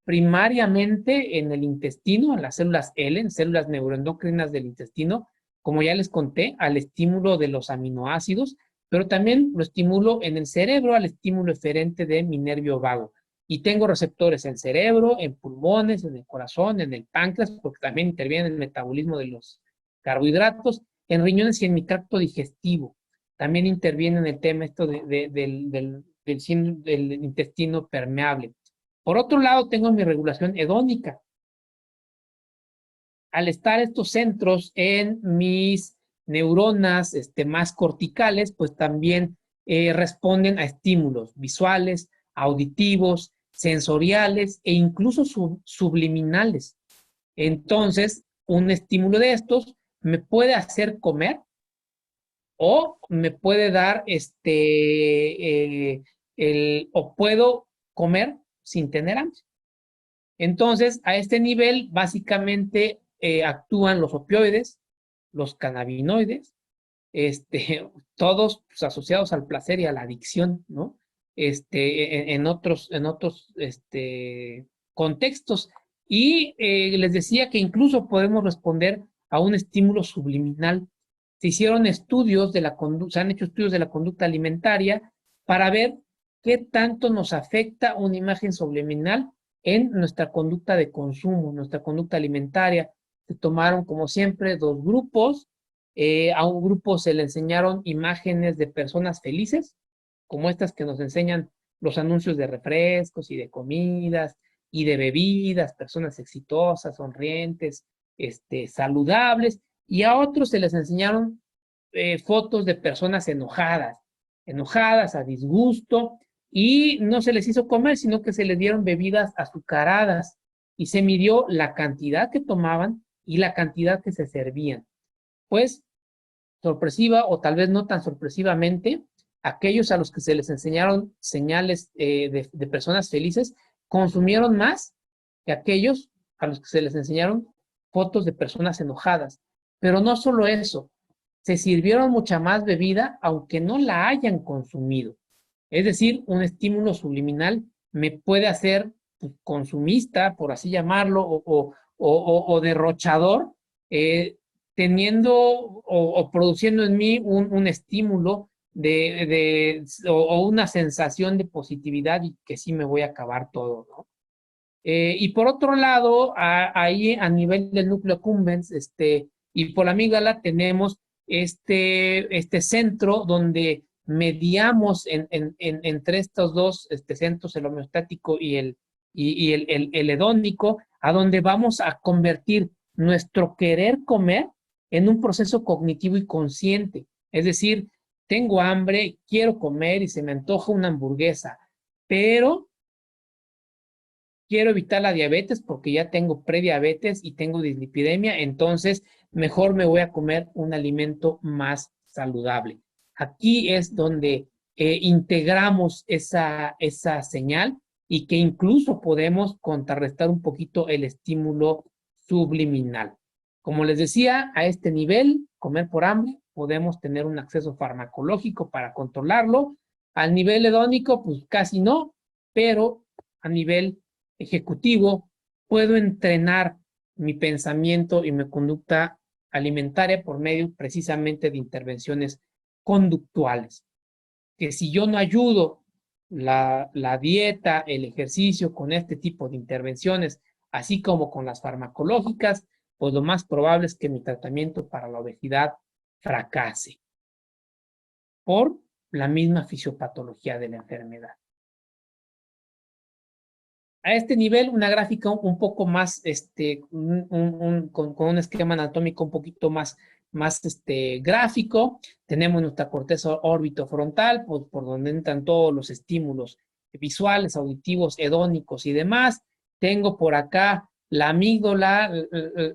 primariamente en el intestino, en las células L, en células neuroendocrinas del intestino, como ya les conté, al estímulo de los aminoácidos, pero también lo estimulo en el cerebro al estímulo eferente de mi nervio vago. Y tengo receptores en el cerebro, en pulmones, en el corazón, en el páncreas, porque también interviene en el metabolismo de los carbohidratos, en riñones y en mi tracto digestivo. También interviene en el tema esto del intestino permeable. Por otro lado, tengo mi regulación hedónica. Al estar estos centros en mis neuronas más corticales, pues también responden a estímulos visuales, auditivos, sensoriales e incluso subliminales. Entonces, un estímulo de estos me puede hacer comer o me puede dar o puedo comer sin tener hambre. Entonces, a este nivel, básicamente actúan los opioides, los cannabinoides, todos pues, asociados al placer y a la adicción, ¿no? En otros contextos. Y les decía que incluso podemos responder a un estímulo subliminal. Se hicieron estudios de la conducta, se han hecho estudios de la conducta alimentaria para ver qué tanto nos afecta una imagen subliminal en nuestra conducta de consumo, nuestra conducta alimentaria. Se tomaron, como siempre, dos grupos. A un grupo se le enseñaron imágenes de personas felices, como estas que nos enseñan los anuncios de refrescos y de comidas y de bebidas, personas exitosas, sonrientes, saludables, y a otros se les enseñaron fotos de personas enojadas, a disgusto, y no se les hizo comer, sino que se les dieron bebidas azucaradas y se midió la cantidad que tomaban y la cantidad que se servían. Pues, sorpresiva o tal vez no tan sorpresivamente, aquellos a los que se les enseñaron señales de personas felices consumieron más que aquellos a los que se les enseñaron fotos de personas enojadas. Pero no solo eso, se sirvieron mucha más bebida aunque no la hayan consumido. Es decir, un estímulo subliminal me puede hacer consumista, por así llamarlo, o derrochador, teniendo o produciendo en mí un estímulo o una sensación de positividad y que sí me voy a acabar todo, ¿no? Y por otro lado, ahí a nivel del núcleo accumbens y por la amígdala tenemos este centro donde mediamos entre estos dos centros, el homeostático y el hedónico, a donde vamos a convertir nuestro querer comer en un proceso cognitivo y consciente. Es decir, tengo hambre, quiero comer y se me antoja una hamburguesa, pero quiero evitar la diabetes porque ya tengo prediabetes y tengo dislipidemia, entonces mejor me voy a comer un alimento más saludable. Aquí es donde integramos esa señal y que incluso podemos contrarrestar un poquito el estímulo subliminal. Como les decía, a este nivel, comer por hambre, podemos tener un acceso farmacológico para controlarlo. Al nivel hedónico, pues casi no, pero a nivel ejecutivo, puedo entrenar mi pensamiento y mi conducta alimentaria por medio precisamente de intervenciones conductuales. Que si yo no ayudo la dieta, el ejercicio con este tipo de intervenciones, así como con las farmacológicas, pues lo más probable es que mi tratamiento para la obesidad fracase por la misma fisiopatología de la enfermedad. A este nivel, una gráfica un poco más, con un esquema anatómico un poquito más gráfico. Tenemos nuestra corteza órbito-frontal, por donde entran todos los estímulos visuales, auditivos, hedónicos y demás. Tengo por acá la amígdala,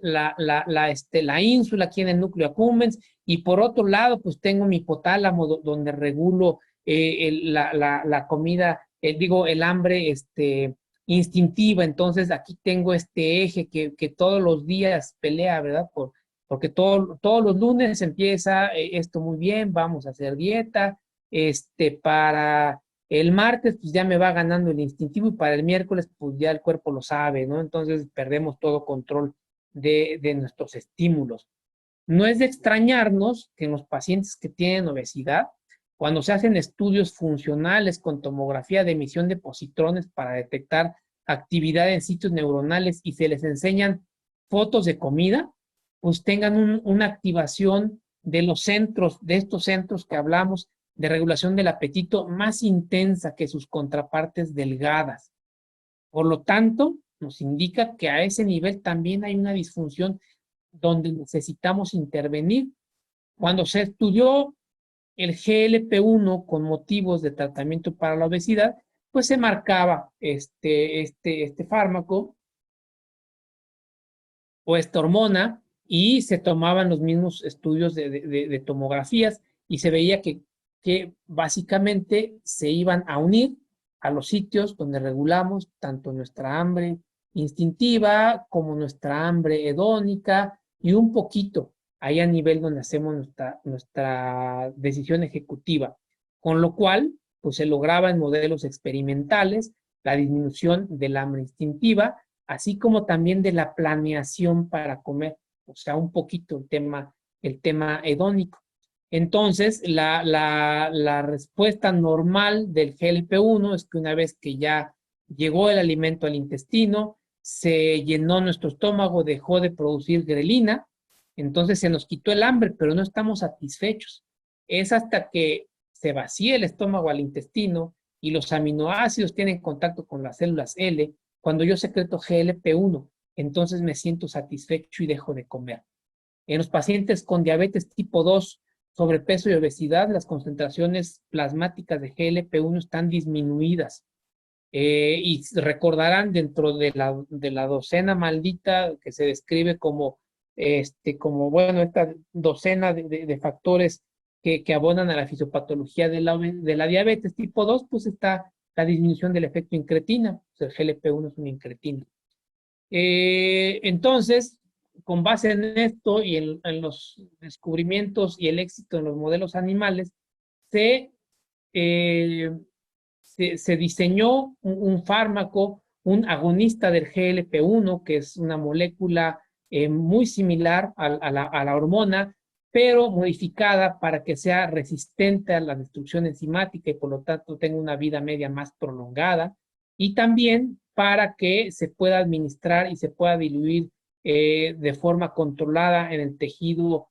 la ínsula aquí en el núcleo accumbens, y por otro lado, pues tengo mi hipotálamo donde regulo la comida, el hambre, instintiva. Entonces aquí tengo este eje que todos los días pelea, ¿verdad? Porque todos los lunes empieza esto muy bien, vamos a hacer dieta, para el martes pues ya me va ganando el instintivo y para el miércoles pues ya el cuerpo lo sabe, ¿no? Entonces perdemos todo control de nuestros estímulos. No es de extrañarnos que en los pacientes que tienen obesidad, Cuando se hacen estudios funcionales con tomografía de emisión de positrones para detectar actividad en sitios neuronales y se les enseñan fotos de comida, pues tengan una activación de los centros, de estos centros que hablamos de regulación del apetito más intensa que sus contrapartes delgadas. Por lo tanto, nos indica que a ese nivel también hay una disfunción donde necesitamos intervenir. Cuando se estudió el GLP-1 con motivos de tratamiento para la obesidad, pues se marcaba este fármaco o esta hormona y se tomaban los mismos estudios de tomografías y se veía que básicamente se iban a unir a los sitios donde regulamos tanto nuestra hambre instintiva como nuestra hambre hedónica y un poquito ahí a nivel donde hacemos nuestra decisión ejecutiva, con lo cual pues se lograba en modelos experimentales la disminución del hambre instintiva, así como también de la planeación para comer, o sea, un poquito el tema hedónico. Entonces, la respuesta normal del GLP-1 es que una vez que ya llegó el alimento al intestino, se llenó nuestro estómago, dejó de producir grelina, entonces se nos quitó el hambre, pero no estamos satisfechos. Es hasta que se vacía el estómago al intestino y los aminoácidos tienen contacto con las células L, cuando yo secreto GLP-1, entonces me siento satisfecho y dejo de comer. En los pacientes con diabetes tipo 2, sobrepeso y obesidad, las concentraciones plasmáticas de GLP-1 están disminuidas. Y recordarán dentro de la docena maldita que se describe como esta docena de factores que abonan a la fisiopatología de la diabetes tipo 2, pues está la disminución del efecto incretina. Pues el GLP-1 es una incretina. Entonces, con base en esto y en los descubrimientos y el éxito en los modelos animales, se diseñó un fármaco, un agonista del GLP-1, que es una molécula muy similar a la hormona, pero modificada para que sea resistente a la destrucción enzimática y por lo tanto tenga una vida media más prolongada, y también para que se pueda administrar y se pueda diluir de forma controlada en el tejido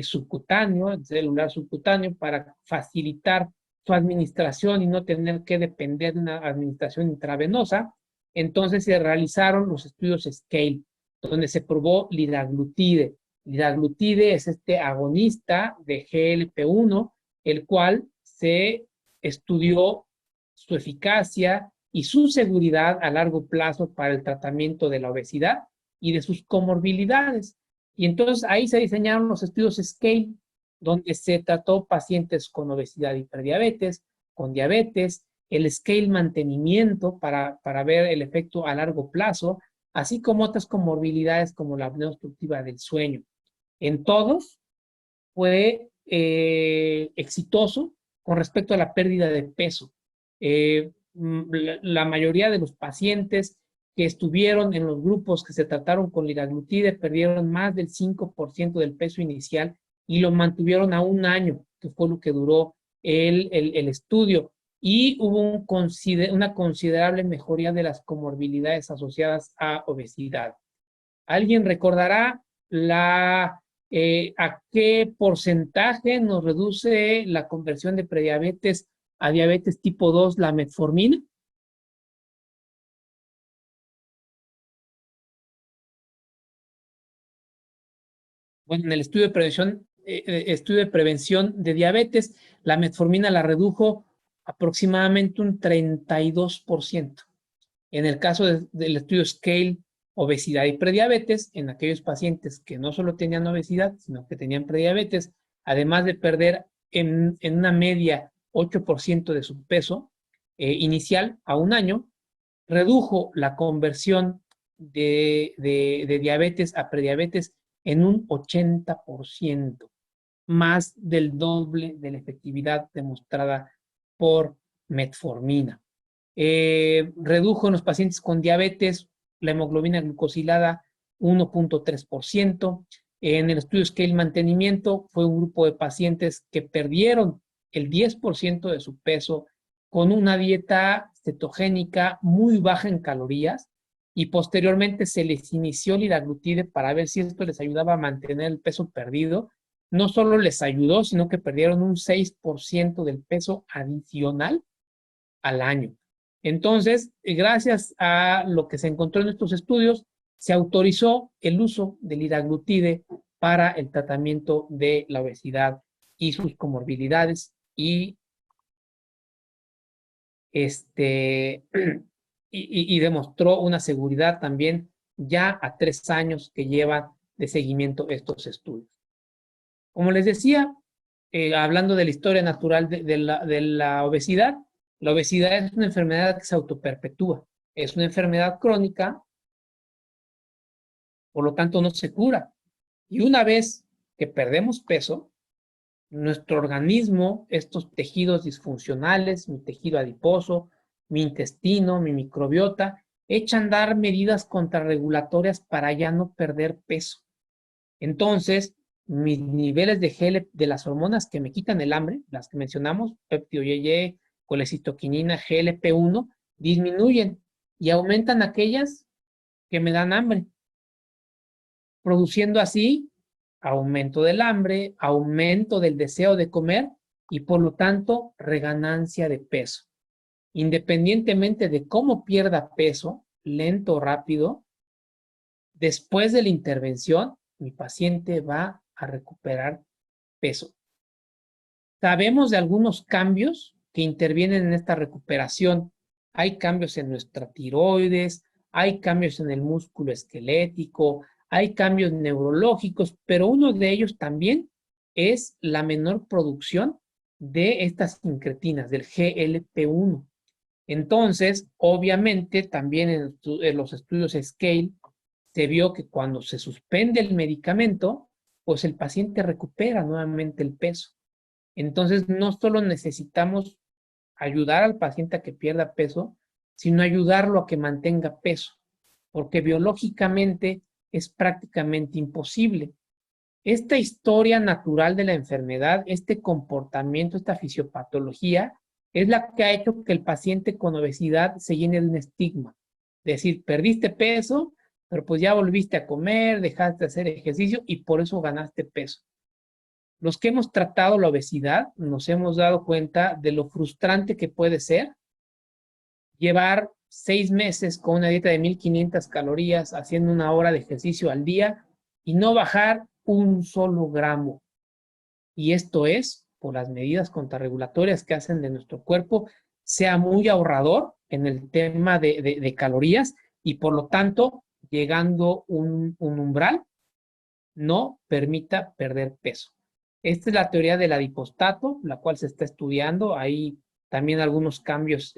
subcutáneo, el celular subcutáneo, para facilitar su administración y no tener que depender de una administración intravenosa. Entonces se realizaron los estudios SCALE, donde se probó liraglutide. Liraglutide es este agonista de GLP-1, el cual se estudió su eficacia y su seguridad a largo plazo para el tratamiento de la obesidad y de sus comorbilidades. Y entonces ahí se diseñaron los estudios SCALE, donde se trató pacientes con obesidad y prediabetes, con diabetes, el scale mantenimiento para ver el efecto a largo plazo, así como otras comorbilidades como la apnea obstructiva del sueño. En todos fue exitoso con respecto a la pérdida de peso. La mayoría de los pacientes que estuvieron en los grupos que se trataron con liraglutide perdieron más del 5% del peso inicial y lo mantuvieron a un año, que fue lo que duró el estudio. Y hubo una considerable mejoría de las comorbilidades asociadas a obesidad. ¿Alguien recordará a qué porcentaje nos reduce la conversión de prediabetes a diabetes tipo 2 la metformina? Bueno, en el estudio de prevención de diabetes, la metformina la redujo aproximadamente un 32%. En el caso del estudio SCALE, obesidad y prediabetes, en aquellos pacientes que no solo tenían obesidad, sino que tenían prediabetes, además de perder en una media 8% de su peso inicial a un año, redujo la conversión de diabetes a prediabetes en un 80%, más del doble de la efectividad demostrada por metformina. Redujo en los pacientes con diabetes la hemoglobina glucosilada 1.3%. En el estudio SCALE mantenimiento fue un grupo de pacientes que perdieron el 10% de su peso con una dieta cetogénica muy baja en calorías y posteriormente se les inició liraglutide para ver si esto les ayudaba a mantener el peso perdido. No solo les ayudó, sino que perdieron un 6% del peso adicional al año. Entonces, gracias a lo que se encontró en estos estudios, se autorizó el uso del liraglutide para el tratamiento de la obesidad y sus comorbilidades y y demostró una seguridad también ya a 3 años que lleva de seguimiento estos estudios. Como les decía, hablando de la historia natural de la obesidad es una enfermedad que se autoperpetúa, es una enfermedad crónica, por lo tanto no se cura. Y una vez que perdemos peso, nuestro organismo, estos tejidos disfuncionales, mi tejido adiposo, mi intestino, mi microbiota, echan a andar medidas contrarregulatorias para ya no perder peso. Entonces, mis niveles de las hormonas que me quitan el hambre, las que mencionamos, péptido YY, colecitoquinina, GLP-1, disminuyen y aumentan aquellas que me dan hambre, produciendo así aumento del hambre, aumento del deseo de comer y por lo tanto reganancia de peso. Independientemente de cómo pierda peso, lento o rápido, después de la intervención, mi paciente va a recuperar peso. Sabemos de algunos cambios que intervienen en esta recuperación. Hay cambios en nuestra tiroides, hay cambios en el músculo esquelético, hay cambios neurológicos, pero uno de ellos también es la menor producción de estas incretinas, del GLP-1. Entonces, obviamente, también en los estudios SCALE se vio que cuando se suspende el medicamento, pues el paciente recupera nuevamente el peso. Entonces, no solo necesitamos ayudar al paciente a que pierda peso, sino ayudarlo a que mantenga peso, porque biológicamente es prácticamente imposible. Esta historia natural de la enfermedad, este comportamiento, esta fisiopatología, es la que ha hecho que el paciente con obesidad se llene de un estigma. Es decir, perdiste peso, pero pues ya volviste a comer, dejaste de hacer ejercicio y por eso ganaste peso. Los que hemos tratado la obesidad nos hemos dado cuenta de lo frustrante que puede ser llevar 6 meses con una dieta de 1500 calorías, haciendo 1 hora de ejercicio al día y no bajar un solo gramo. Y esto es por las medidas contrarregulatorias que hacen de nuestro cuerpo sea muy ahorrador en el tema de calorías y por lo tanto, llegando un umbral, no permita perder peso. Esta es la teoría del adipostato, la cual se está estudiando. Hay también algunos cambios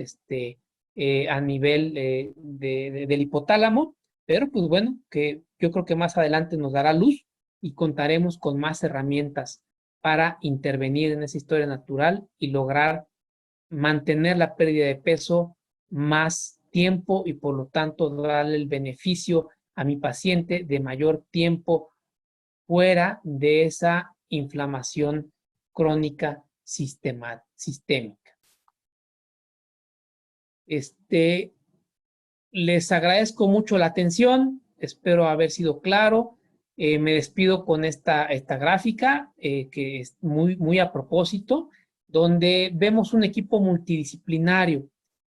a nivel del hipotálamo, pero pues bueno, que yo creo que más adelante nos dará luz y contaremos con más herramientas para intervenir en esa historia natural y lograr mantener la pérdida de peso más tiempo y por lo tanto darle el beneficio a mi paciente de mayor tiempo fuera de esa inflamación crónica sistémica. Les agradezco mucho la atención, espero haber sido claro. Me despido con esta gráfica que es muy a propósito, donde vemos un equipo multidisciplinario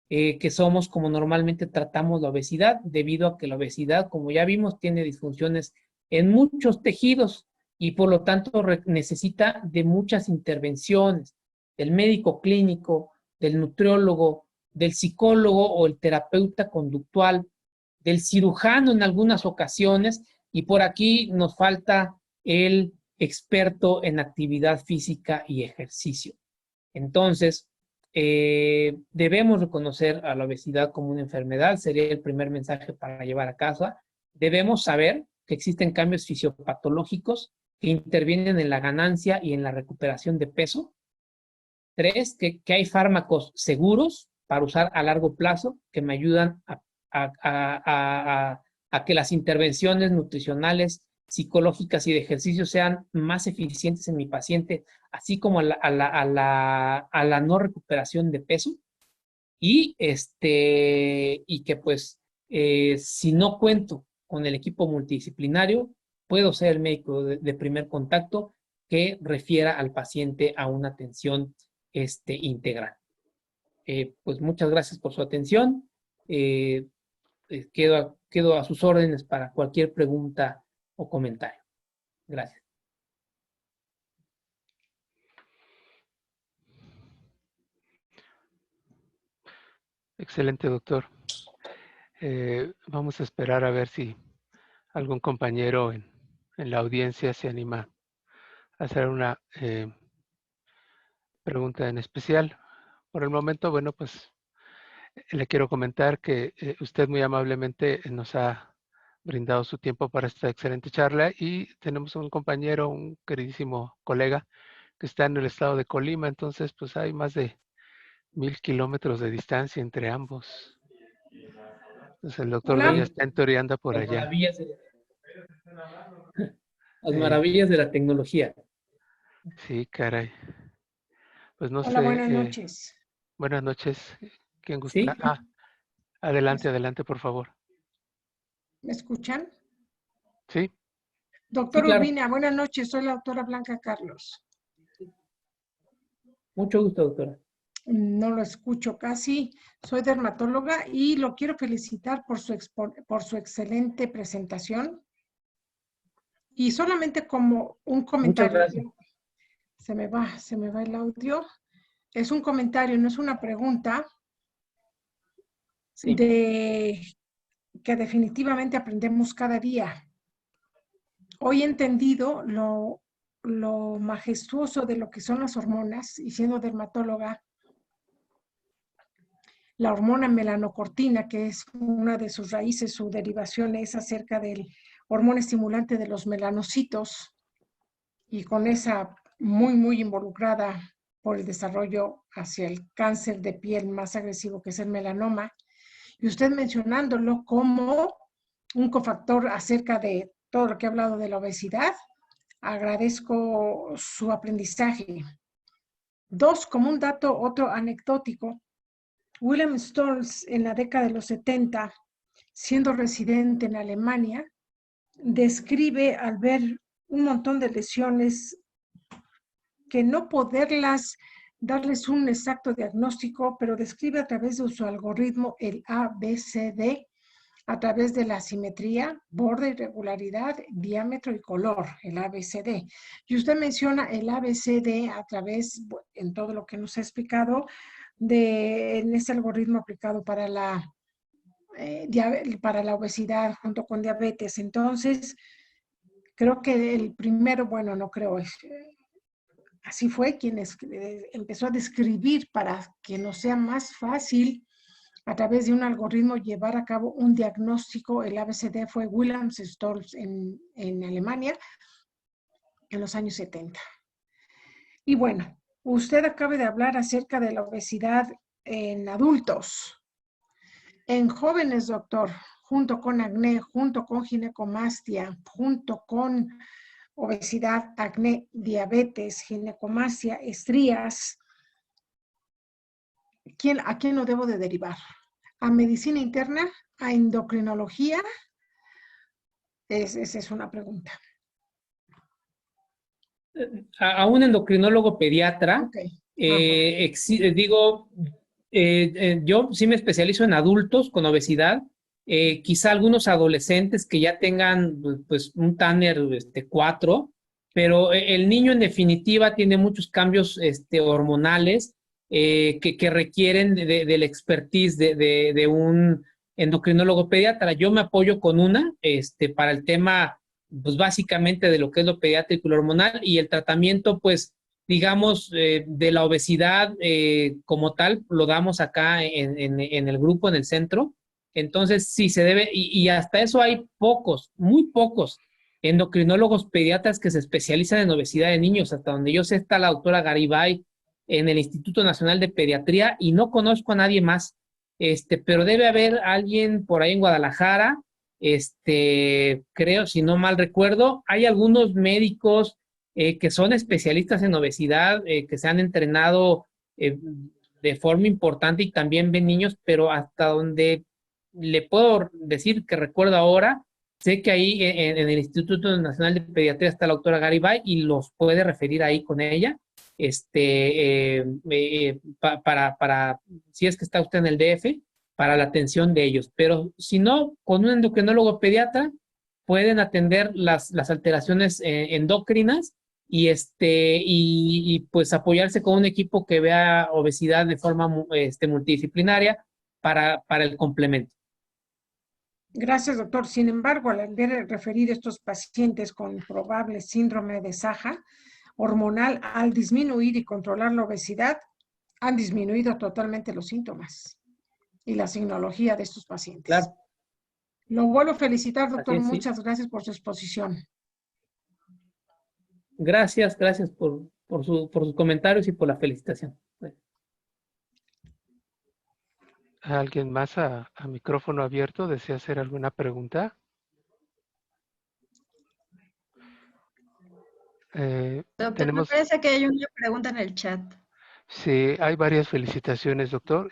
que somos como normalmente tratamos la obesidad, debido a que la obesidad, como ya vimos, tiene disfunciones en muchos tejidos y por lo tanto necesita de muchas intervenciones del médico clínico, del nutriólogo, del psicólogo o el terapeuta conductual, del cirujano en algunas ocasiones, y por aquí nos falta el experto en actividad física y ejercicio. Entonces, debemos reconocer a la obesidad como una enfermedad, sería el primer mensaje para llevar a casa. Debemos saber que existen cambios fisiopatológicos que intervienen en la ganancia y en la recuperación de peso. 3, que hay fármacos seguros para usar a largo plazo que me ayudan a que las intervenciones nutricionales psicológicas y de ejercicio sean más eficientes en mi paciente, así como a la no recuperación de peso. Y que pues si no cuento con el equipo multidisciplinario, puedo ser el médico de primer contacto que refiera al paciente a una atención integral. Pues muchas gracias por su atención. Quedo a sus órdenes para cualquier pregunta o comentario. Gracias. Excelente, doctor. Vamos a esperar a ver si algún compañero en la audiencia se anima a hacer una pregunta en especial. Por el momento, bueno, pues le quiero comentar que usted muy amablemente nos ha brindado su tiempo para esta excelente charla y tenemos un compañero, un queridísimo colega que está en el estado de Colima, entonces pues hay más de 1000 kilómetros de distancia entre ambos. Entonces el doctor Hola. Doña está en teoría anda por Las allá. maravillas de la tecnología. Sí, caray. Pues no Hola, buenas sé. noches. Buenas noches. ¿Quién ¿Sí? gusta? Adelante, adelante, por favor. ¿Me escuchan? Sí, Sí, Doctor claro. Urbina, buenas noches. Soy la doctora Blanca Carlos. Mucho gusto, doctora. No lo escucho casi. Soy dermatóloga y lo quiero felicitar por su excelente presentación. Y solamente como un Muchas comentario. gracias. Se me va el audio. Es un comentario, no es una pregunta. Sí. De que definitivamente aprendemos cada día. Hoy he entendido lo majestuoso de lo que son las hormonas, y siendo dermatóloga, la hormona melanocortina, que es una de sus raíces, su derivación es acerca del hormona estimulante de los melanocitos, y con esa muy involucrada por el desarrollo hacia el cáncer de piel más agresivo, que es el melanoma, y usted mencionándolo como un cofactor acerca de todo lo que he hablado de la obesidad. Agradezco su aprendizaje. Dos, como un dato, otro anecdótico, William Stolz en la década de los 70, siendo residente en Alemania, describe al ver un montón de lesiones que no poderlas darles un exacto diagnóstico, pero describe a través de su algoritmo el ABCD, a través de la simetría, borde, irregularidad, diámetro y color, el ABCD. Y usted menciona el ABCD a través, en todo lo que nos ha explicado, en ese algoritmo aplicado para la obesidad junto con diabetes. Entonces, creo que el primero, bueno, no creo, así fue quien empezó a describir para que nos sea más fácil a través de un algoritmo llevar a cabo un diagnóstico. El ABCD fue William Stolz en Alemania en los años 70. Y bueno, usted acaba de hablar acerca de la obesidad en adultos. En jóvenes, doctor, junto con acné, junto con ginecomastia, junto con obesidad, acné, diabetes, ginecomastia, estrías, ¿a quién lo debo de derivar? ¿A medicina interna? ¿A endocrinología? Esa es una pregunta. A un endocrinólogo pediatra, Okay. yo sí me especializo en adultos con obesidad, quizá algunos adolescentes que ya tengan pues un Tanner 4, pero el niño en definitiva tiene muchos cambios hormonales que requieren del expertise de un endocrinólogo pediatra. Yo me apoyo con una para el tema pues básicamente de lo que es lo pediátrico y lo hormonal, y el tratamiento pues digamos de la obesidad como tal lo damos acá en el grupo, en el centro. Entonces sí se debe, y hasta eso hay pocos, muy pocos endocrinólogos pediatras que se especializan en obesidad de niños. Hasta donde yo sé está la doctora Garibay en el Instituto Nacional de Pediatría, y no conozco a nadie más, pero debe haber alguien por ahí en Guadalajara creo, si no mal recuerdo, hay algunos médicos que son especialistas en obesidad, que se han entrenado de forma importante y también ven niños, pero hasta donde le puedo decir que recuerdo ahora, sé que ahí en el Instituto Nacional de Pediatría está la doctora Garibay y los puede referir ahí con ella, para, si es que está usted en el DF, para la atención de ellos. Pero si no, con un endocrinólogo pediatra pueden atender las alteraciones endócrinas y pues apoyarse con un equipo que vea obesidad de forma multidisciplinaria para el complemento. Gracias, doctor. Sin embargo, al ver referir estos pacientes con probable síndrome de Saja hormonal, al disminuir y controlar la obesidad, han disminuido totalmente los síntomas y la signología de estos pacientes. Claro. Lo vuelvo a felicitar, doctor. Así es, sí. Muchas gracias por su exposición. Gracias por sus comentarios y por la felicitación. ¿Alguien más a micrófono abierto desea hacer alguna pregunta? Doctor, me parece que hay una pregunta en el chat. Sí, hay varias felicitaciones, doctor.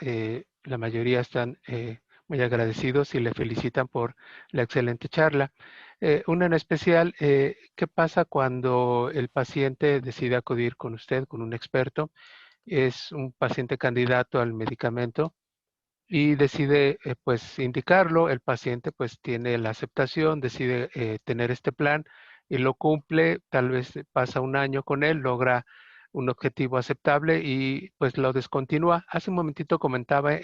La mayoría están muy agradecidos y le felicitan por la excelente charla. Una en especial, ¿qué pasa cuando el paciente decide acudir con usted, con un experto? Es un paciente candidato al medicamento y decide pues indicarlo, el paciente pues tiene la aceptación, decide tener este plan y lo cumple, tal vez pasa un año con él, logra un objetivo aceptable y pues lo descontinúa. Hace un momentito comentaba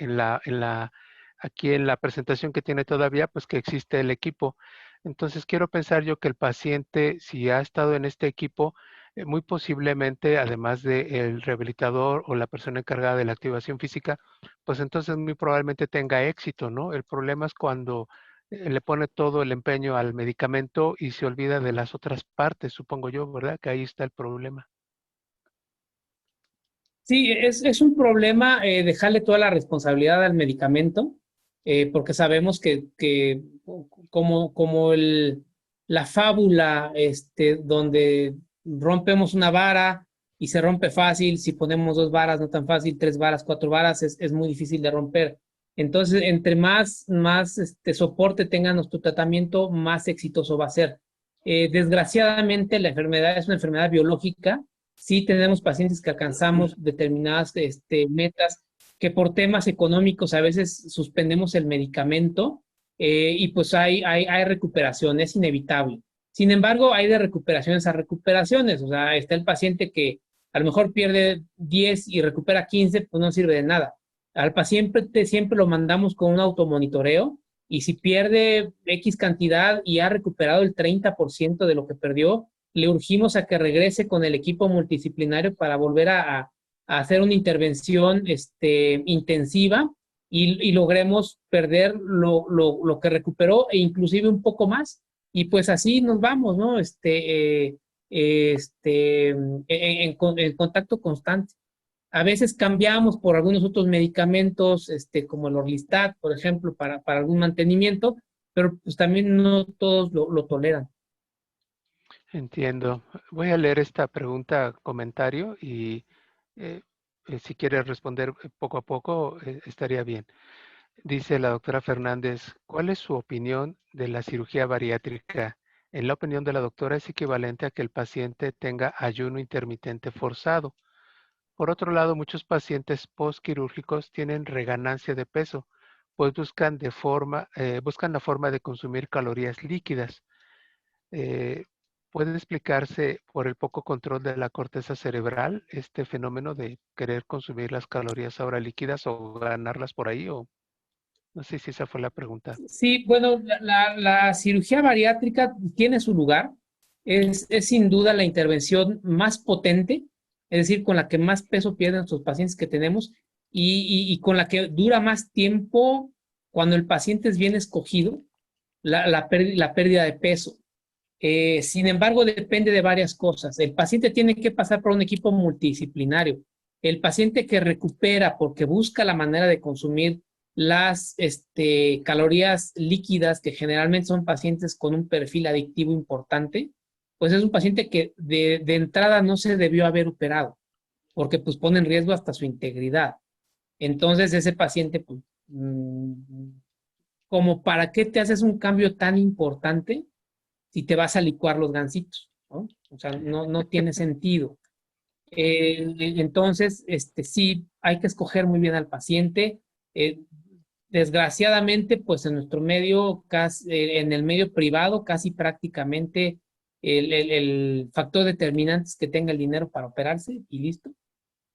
aquí en la presentación que tiene todavía, pues que existe el equipo. Entonces quiero pensar yo que el paciente, si ha estado en este equipo, muy posiblemente, además del rehabilitador o la persona encargada de la activación física, pues entonces muy probablemente tenga éxito, ¿no? El problema es cuando le pone todo el empeño al medicamento y se olvida de las otras partes, supongo yo, ¿verdad? Que ahí está el problema. Sí, es un problema dejarle toda la responsabilidad al medicamento, porque sabemos que como la fábula donde rompemos una vara y se rompe fácil, si ponemos 2 varas no tan fácil, 3 varas, 4 varas, es muy difícil de romper. Entonces, entre más soporte tenga nuestro tratamiento, más exitoso va a ser. Desgraciadamente, la enfermedad es una enfermedad biológica. Sí tenemos pacientes que alcanzamos determinadas metas, que por temas económicos a veces suspendemos el medicamento y pues hay recuperación, es inevitable. Sin embargo, hay de recuperaciones a recuperaciones. O sea, está el paciente que a lo mejor pierde 10 y recupera 15, pues no sirve de nada. Al paciente siempre lo mandamos con un automonitoreo y si pierde X cantidad y ha recuperado el 30% de lo que perdió, le urgimos a que regrese con el equipo multidisciplinario para volver a hacer una intervención intensiva y logremos perder lo que recuperó e inclusive un poco más. Y pues así nos vamos, ¿no? En contacto constante. A veces cambiamos por algunos otros medicamentos, como el Orlistat, por ejemplo, para algún mantenimiento, pero pues también no todos lo toleran. Entiendo. Voy a leer esta pregunta, comentario, y si quieres responder poco a poco, estaría bien. Dice la doctora Fernández, ¿cuál es su opinión de la cirugía bariátrica? En la opinión de la doctora, es equivalente a que el paciente tenga ayuno intermitente forzado. Por otro lado, muchos pacientes postquirúrgicos tienen reganancia de peso, pues buscan la forma de consumir calorías líquidas. Eh, ¿Puede explicarse por el poco control de la corteza cerebral este fenómeno de querer consumir las calorías ahora líquidas o ganarlas por ahí? O no sé si esa fue la pregunta. Sí, bueno, la cirugía bariátrica tiene su lugar. Es sin duda la intervención más potente, es decir, con la que más peso pierden nuestros pacientes que tenemos y con la que dura más tiempo cuando el paciente es bien escogido, la pérdida de peso. Sin embargo, depende de varias cosas. El paciente tiene que pasar por un equipo multidisciplinario. El paciente que recupera porque busca la manera de consumir las calorías líquidas, que generalmente son pacientes con un perfil adictivo importante, pues es un paciente que de entrada no se debió haber operado, porque pues pone en riesgo hasta su integridad. Entonces ese paciente, pues, como para qué te haces un cambio tan importante si te vas a licuar los gansitos, ¿no? O sea, no tiene sentido. Entonces, sí, hay que escoger muy bien al paciente. Desgraciadamente, pues en nuestro medio, en el medio privado, casi prácticamente el factor determinante es que tenga el dinero para operarse y listo.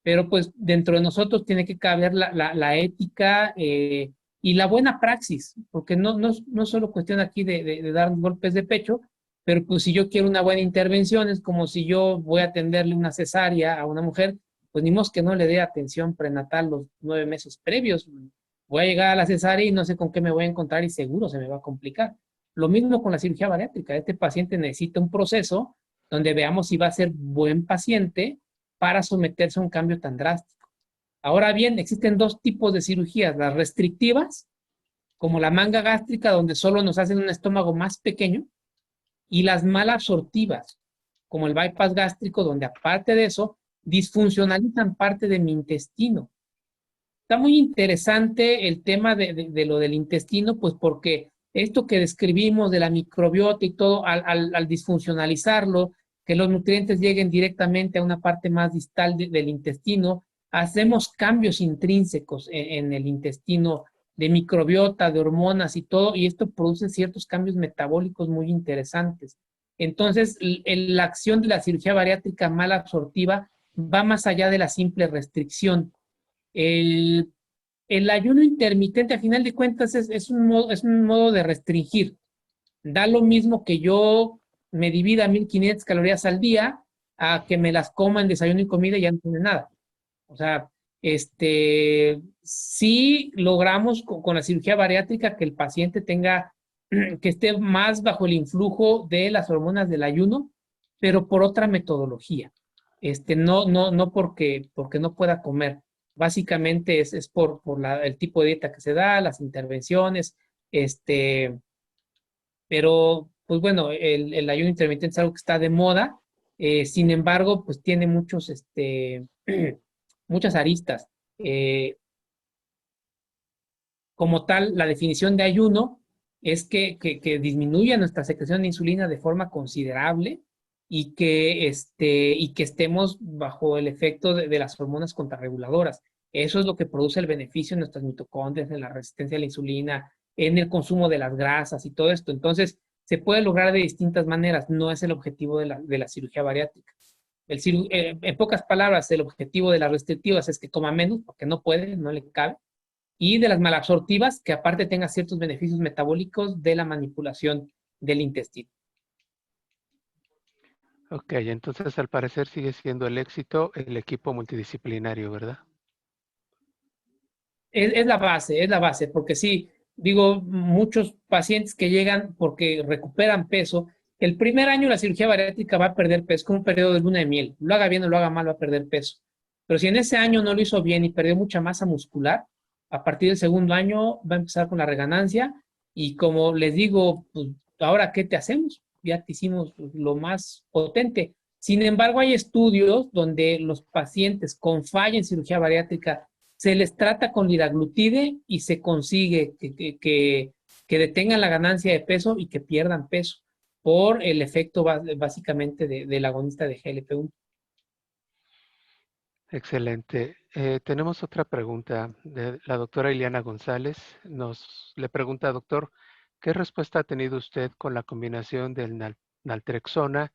Pero pues dentro de nosotros tiene que caber la ética y la buena praxis, porque no solo cuestión aquí de dar golpes de pecho, pero pues si yo quiero una buena intervención, es como si yo voy a atenderle una cesárea a una mujer, pues ni modo que no le dé atención prenatal los 9 meses previos. Voy a llegar a la cesárea y no sé con qué me voy a encontrar y seguro se me va a complicar. Lo mismo con la cirugía bariátrica. Este paciente necesita un proceso donde veamos si va a ser buen paciente para someterse a un cambio tan drástico. Ahora bien, existen dos tipos de cirugías, las restrictivas, como la manga gástrica, donde solo nos hacen un estómago más pequeño, y las mal absortivas, como el bypass gástrico, donde aparte de eso, disfuncionalizan parte de mi intestino. Está muy interesante el tema de lo del intestino, pues porque esto que describimos de la microbiota y todo, al disfuncionalizarlo, que los nutrientes lleguen directamente a una parte más distal del intestino, hacemos cambios intrínsecos en el intestino de microbiota, de hormonas y todo, y esto produce ciertos cambios metabólicos muy interesantes. Entonces, la acción de la cirugía bariátrica mal absortiva va más allá de la simple restricción. El ayuno intermitente, a final de cuentas, es un modo de restringir. Da lo mismo que yo me divida 1500 calorías al día a que me las coma en desayuno y comida y ya no tiene nada. O sea, sí logramos con la cirugía bariátrica que el paciente tenga, que esté más bajo el influjo de las hormonas del ayuno, pero por otra metodología. No porque no pueda comer. Básicamente es por el tipo de dieta que se da, las intervenciones, pero pues bueno, el ayuno intermitente es algo que está de moda, sin embargo, pues tiene muchas aristas. Como tal, la definición de ayuno es que disminuya nuestra secreción de insulina de forma considerable y que estemos bajo el efecto de las hormonas contrarreguladoras. Eso es lo que produce el beneficio en nuestras mitocondrias, en la resistencia a la insulina, en el consumo de las grasas y todo esto. Entonces, se puede lograr de distintas maneras. No es el objetivo de la cirugía bariátrica. En pocas palabras, el objetivo de las restrictivas es que coma menos, porque no puede, no le cabe, y de las malabsortivas, que aparte tenga ciertos beneficios metabólicos de la manipulación del intestino. Ok, entonces al parecer sigue siendo el éxito el equipo multidisciplinario, ¿verdad? Es la base, porque sí, digo, muchos pacientes que llegan porque recuperan peso, el primer año la cirugía bariátrica va a perder peso, como un periodo de luna de miel, lo haga bien o lo haga mal va a perder peso. Pero si en ese año no lo hizo bien y perdió mucha masa muscular, a partir del segundo año va a empezar con la reganancia y como les digo, pues, ahora, ¿qué te hacemos? Ya te hicimos lo más potente. Sin embargo, hay estudios donde los pacientes con falla en cirugía bariátrica se les trata con liraglutide y se consigue que detengan la ganancia de peso y que pierdan peso por el efecto básicamente del agonista de GLP-1. Excelente. Tenemos otra pregunta de la doctora Ileana González. Le pregunta, doctor, ¿qué respuesta ha tenido usted con la combinación del naltrexona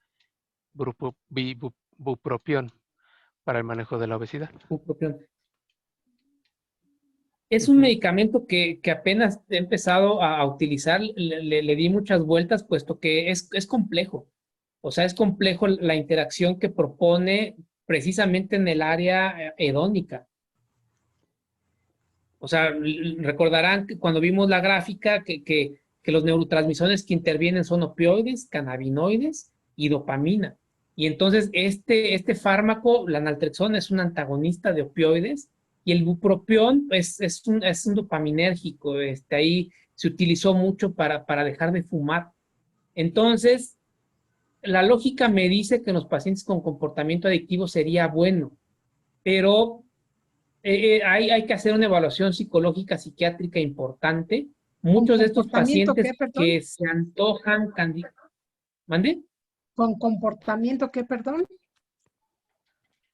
bupropión para el manejo de la obesidad? Bupropión. Es un medicamento que apenas he empezado a utilizar, le di muchas vueltas, puesto que es complejo. O sea, es complejo la interacción que propone precisamente en el área hedónica. O sea, recordarán que cuando vimos la gráfica que los neurotransmisores que intervienen son opioides, cannabinoides y dopamina. Y entonces este fármaco, la naltrexona, es un antagonista de opioides Y el bupropión es un dopaminérgico, ahí se utilizó mucho para dejar de fumar. Entonces, la lógica me dice que en los pacientes con comportamiento adictivo sería bueno, pero hay que hacer una evaluación psicológica, psiquiátrica importante. ¿Con Muchos de estos comportamiento pacientes qué, perdón? que se antojan ¿mande? ¿Con comportamiento qué, perdón?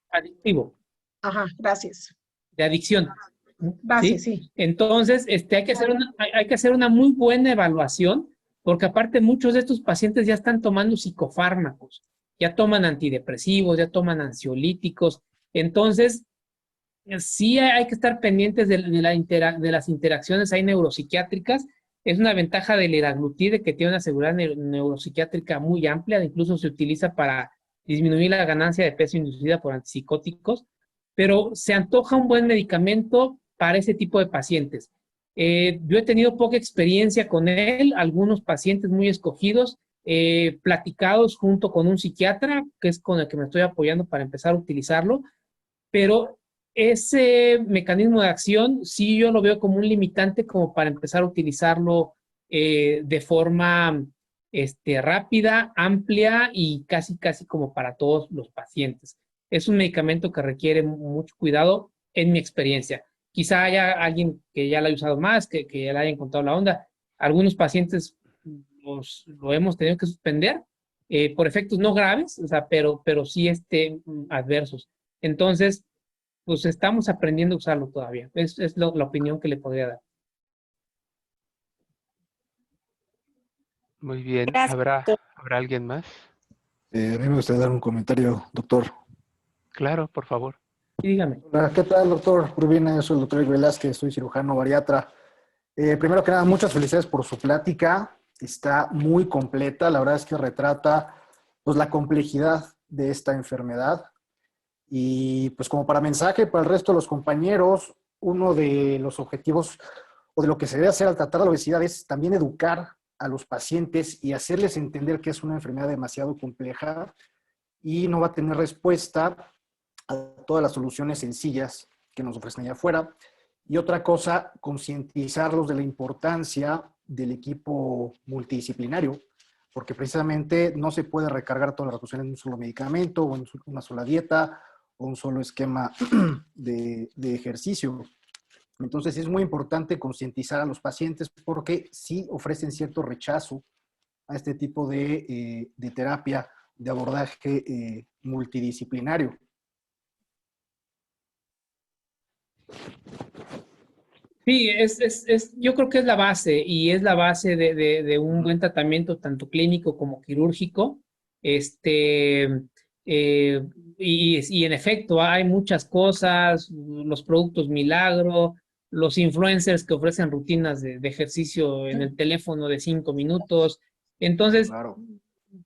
Adictivo, Ajá, gracias. de adicción, Gracias, ¿sí? sí. Entonces, hay que hacer una muy buena evaluación, porque aparte muchos de estos pacientes ya están tomando psicofármacos, ya toman antidepresivos, ya toman ansiolíticos. Entonces, sí hay que estar pendientes de las interacciones ahí neuropsiquiátricas. Es una ventaja del liraglutide, que tiene una seguridad neuropsiquiátrica muy amplia, incluso se utiliza para disminuir la ganancia de peso inducida por antipsicóticos, pero se antoja un buen medicamento para ese tipo de pacientes. Yo he tenido poca experiencia con él, algunos pacientes muy escogidos, platicados junto con un psiquiatra, que es con el que me estoy apoyando para empezar a utilizarlo, pero ese mecanismo de acción sí yo lo veo como un limitante como para empezar a utilizarlo de forma rápida, amplia y casi como para todos los pacientes. Es un medicamento que requiere mucho cuidado en mi experiencia. Quizá haya alguien que ya lo haya usado más, que ya le haya encontrado la onda. Algunos pacientes lo hemos tenido que suspender por efectos no graves, o sea, pero sí adversos. Entonces, pues estamos aprendiendo a usarlo todavía. Es la opinión que le podría dar. Muy bien. Gracias, doctor. ¿Habrá alguien más? A mí me gustaría dar un comentario, doctor. Claro, por favor. Y dígame. Hola, ¿qué tal, doctor Urbina? Yo soy el doctor Eric Velázquez, soy cirujano bariatra. Primero que nada, muchas felicidades por su plática. Está muy completa. La verdad es que retrata pues, la complejidad de esta enfermedad. Y pues como para mensaje para el resto de los compañeros, uno de los objetivos o de lo que se debe hacer al tratar la obesidad es también educar a los pacientes y hacerles entender que es una enfermedad demasiado compleja y no va a tener respuesta a todas las soluciones sencillas que nos ofrecen allá afuera. Y otra cosa, concientizarlos de la importancia del equipo multidisciplinario, porque precisamente no se puede recargar todas las recursos en un solo medicamento o en una sola dieta o un solo esquema de ejercicio. Entonces es muy importante concientizar a los pacientes porque sí ofrecen cierto rechazo a este tipo de terapia, de abordaje multidisciplinario. Sí, yo creo que es la base y es la base de un buen tratamiento tanto clínico como quirúrgico. Y en efecto, hay muchas cosas, los productos milagro, los influencers que ofrecen rutinas de ejercicio en el teléfono de 5 minutos. Entonces, Claro.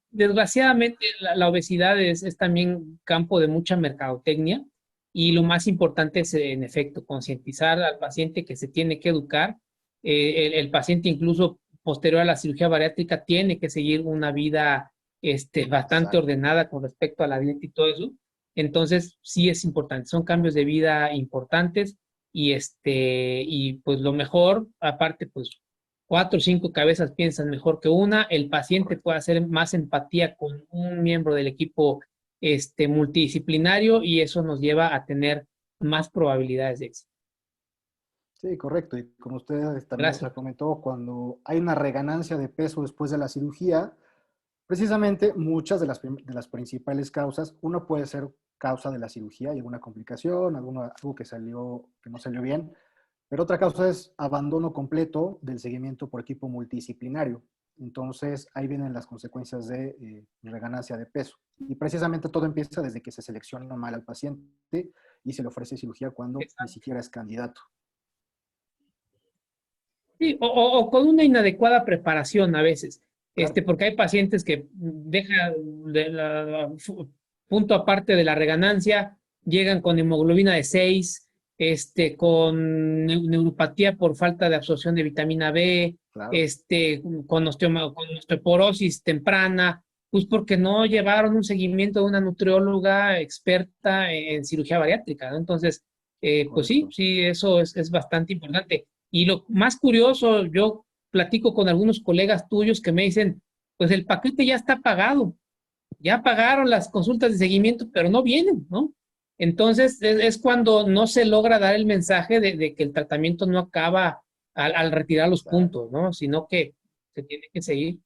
desgraciadamente, la obesidad es también campo de mucha mercadotecnia y lo más importante es, en efecto, concientizar al paciente que se tiene que educar. El paciente, incluso posterior a la cirugía bariátrica, tiene que seguir una vida bastante ordenada con respecto a la dieta y todo eso. Entonces, sí es importante. Son cambios de vida importantes y pues lo mejor, aparte, pues 4 o 5 cabezas piensan mejor que una. El paciente puede hacer más empatía con un miembro del equipo multidisciplinario y eso nos lleva a tener más probabilidades de éxito. Sí, correcto. Y como usted también nos comentó, cuando hay una reganancia de peso después de la cirugía, precisamente muchas de las principales causas, uno puede ser causa de la cirugía y alguna complicación, algo que no salió bien, pero otra causa es abandono completo del seguimiento por equipo multidisciplinario. Entonces, ahí vienen las consecuencias de reganancia de peso. Y precisamente todo empieza desde que se selecciona mal al paciente y se le ofrece cirugía cuando ni siquiera es candidato. Sí, o con una inadecuada preparación a veces, claro. Porque hay pacientes que punto aparte de la reganancia, llegan con hemoglobina de 6, con neuropatía por falta de absorción de vitamina B, claro. Con osteoporosis temprana, pues porque no llevaron un seguimiento de una nutrióloga experta en cirugía bariátrica, ¿no? Entonces, Pues sí, eso es bastante importante. Y lo más curioso, yo platico con algunos colegas tuyos que me dicen, pues el paquete ya está pagado, ya pagaron las consultas de seguimiento, pero no vienen, ¿no? Entonces es cuando no se logra dar el mensaje de que el tratamiento no acaba al retirar los puntos, ¿no? Sino que se tiene que seguir.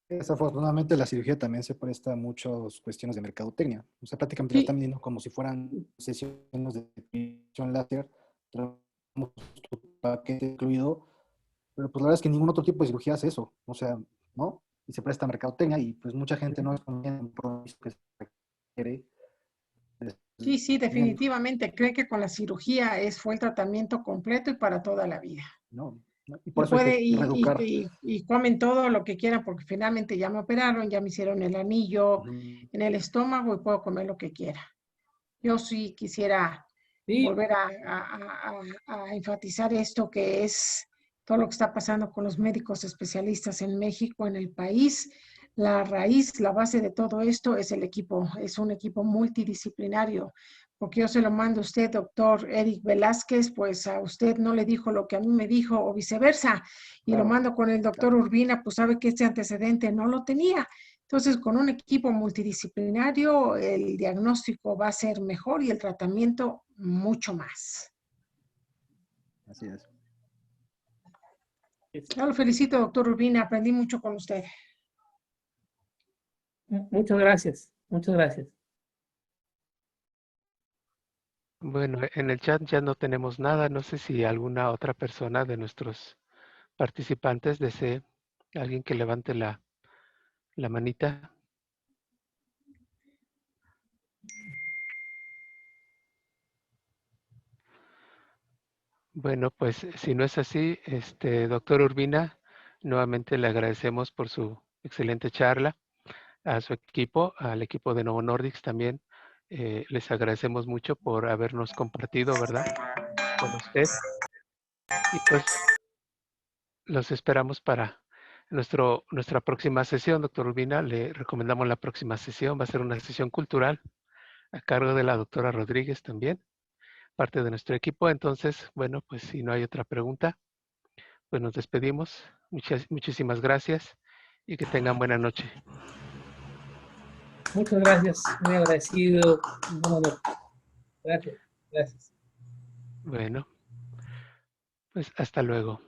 Desafortunadamente la cirugía también se presta a muchas cuestiones de mercadotecnia. O sea, prácticamente la Sí. están vendiendo como si fueran sesiones de depilación láser, traemos tu paquete incluido, pero pues la verdad es que ningún otro tipo de cirugía hace eso. O sea, ¿no? Y se presta a mercadotecnia y pues mucha gente no es consciente del compromiso que se requiere. Sí, definitivamente. Creen que con la cirugía fue el tratamiento completo y para toda la vida. No, no, y Y por eso hay puede, que reeducar. y comen todo lo que quieran porque finalmente ya me operaron, ya me hicieron el anillo en el estómago y puedo comer lo que quiera. Yo sí quisiera Sí, volver a enfatizar esto que es todo lo que está pasando con los médicos especialistas en México, en el país. La raíz, la base de todo esto es el equipo, es un equipo multidisciplinario, porque yo se lo mando a usted, doctor Eric Velázquez, pues a usted no le dijo lo que a mí me dijo o viceversa, y lo mando con el doctor Urbina, pues sabe que este antecedente no lo tenía. Entonces, con un equipo multidisciplinario, el diagnóstico va a ser mejor y el tratamiento mucho más. Así es. Yo lo felicito, doctor Urbina, aprendí mucho con usted. muchas gracias, muchas gracias. Bueno, en el chat ya no tenemos nada. No sé si alguna otra persona de nuestros participantes desee, alguien que levante la manita. Bueno, pues si no es así, doctor Urbina, nuevamente le agradecemos por su excelente charla. A su equipo, al equipo de Novo Nordisk también, les agradecemos mucho por habernos compartido, ¿verdad? Con usted. Y pues los esperamos para nuestra próxima sesión, doctor Urbina. Le recomendamos la próxima sesión. Va a ser una sesión cultural a cargo de la doctora Rodríguez también, parte de nuestro equipo. Entonces, bueno, pues si no hay otra pregunta, pues nos despedimos. Muchísimas gracias y que tengan buena noche. Muchas gracias, muy agradecido. Bueno, gracias, gracias. Bueno, pues hasta luego.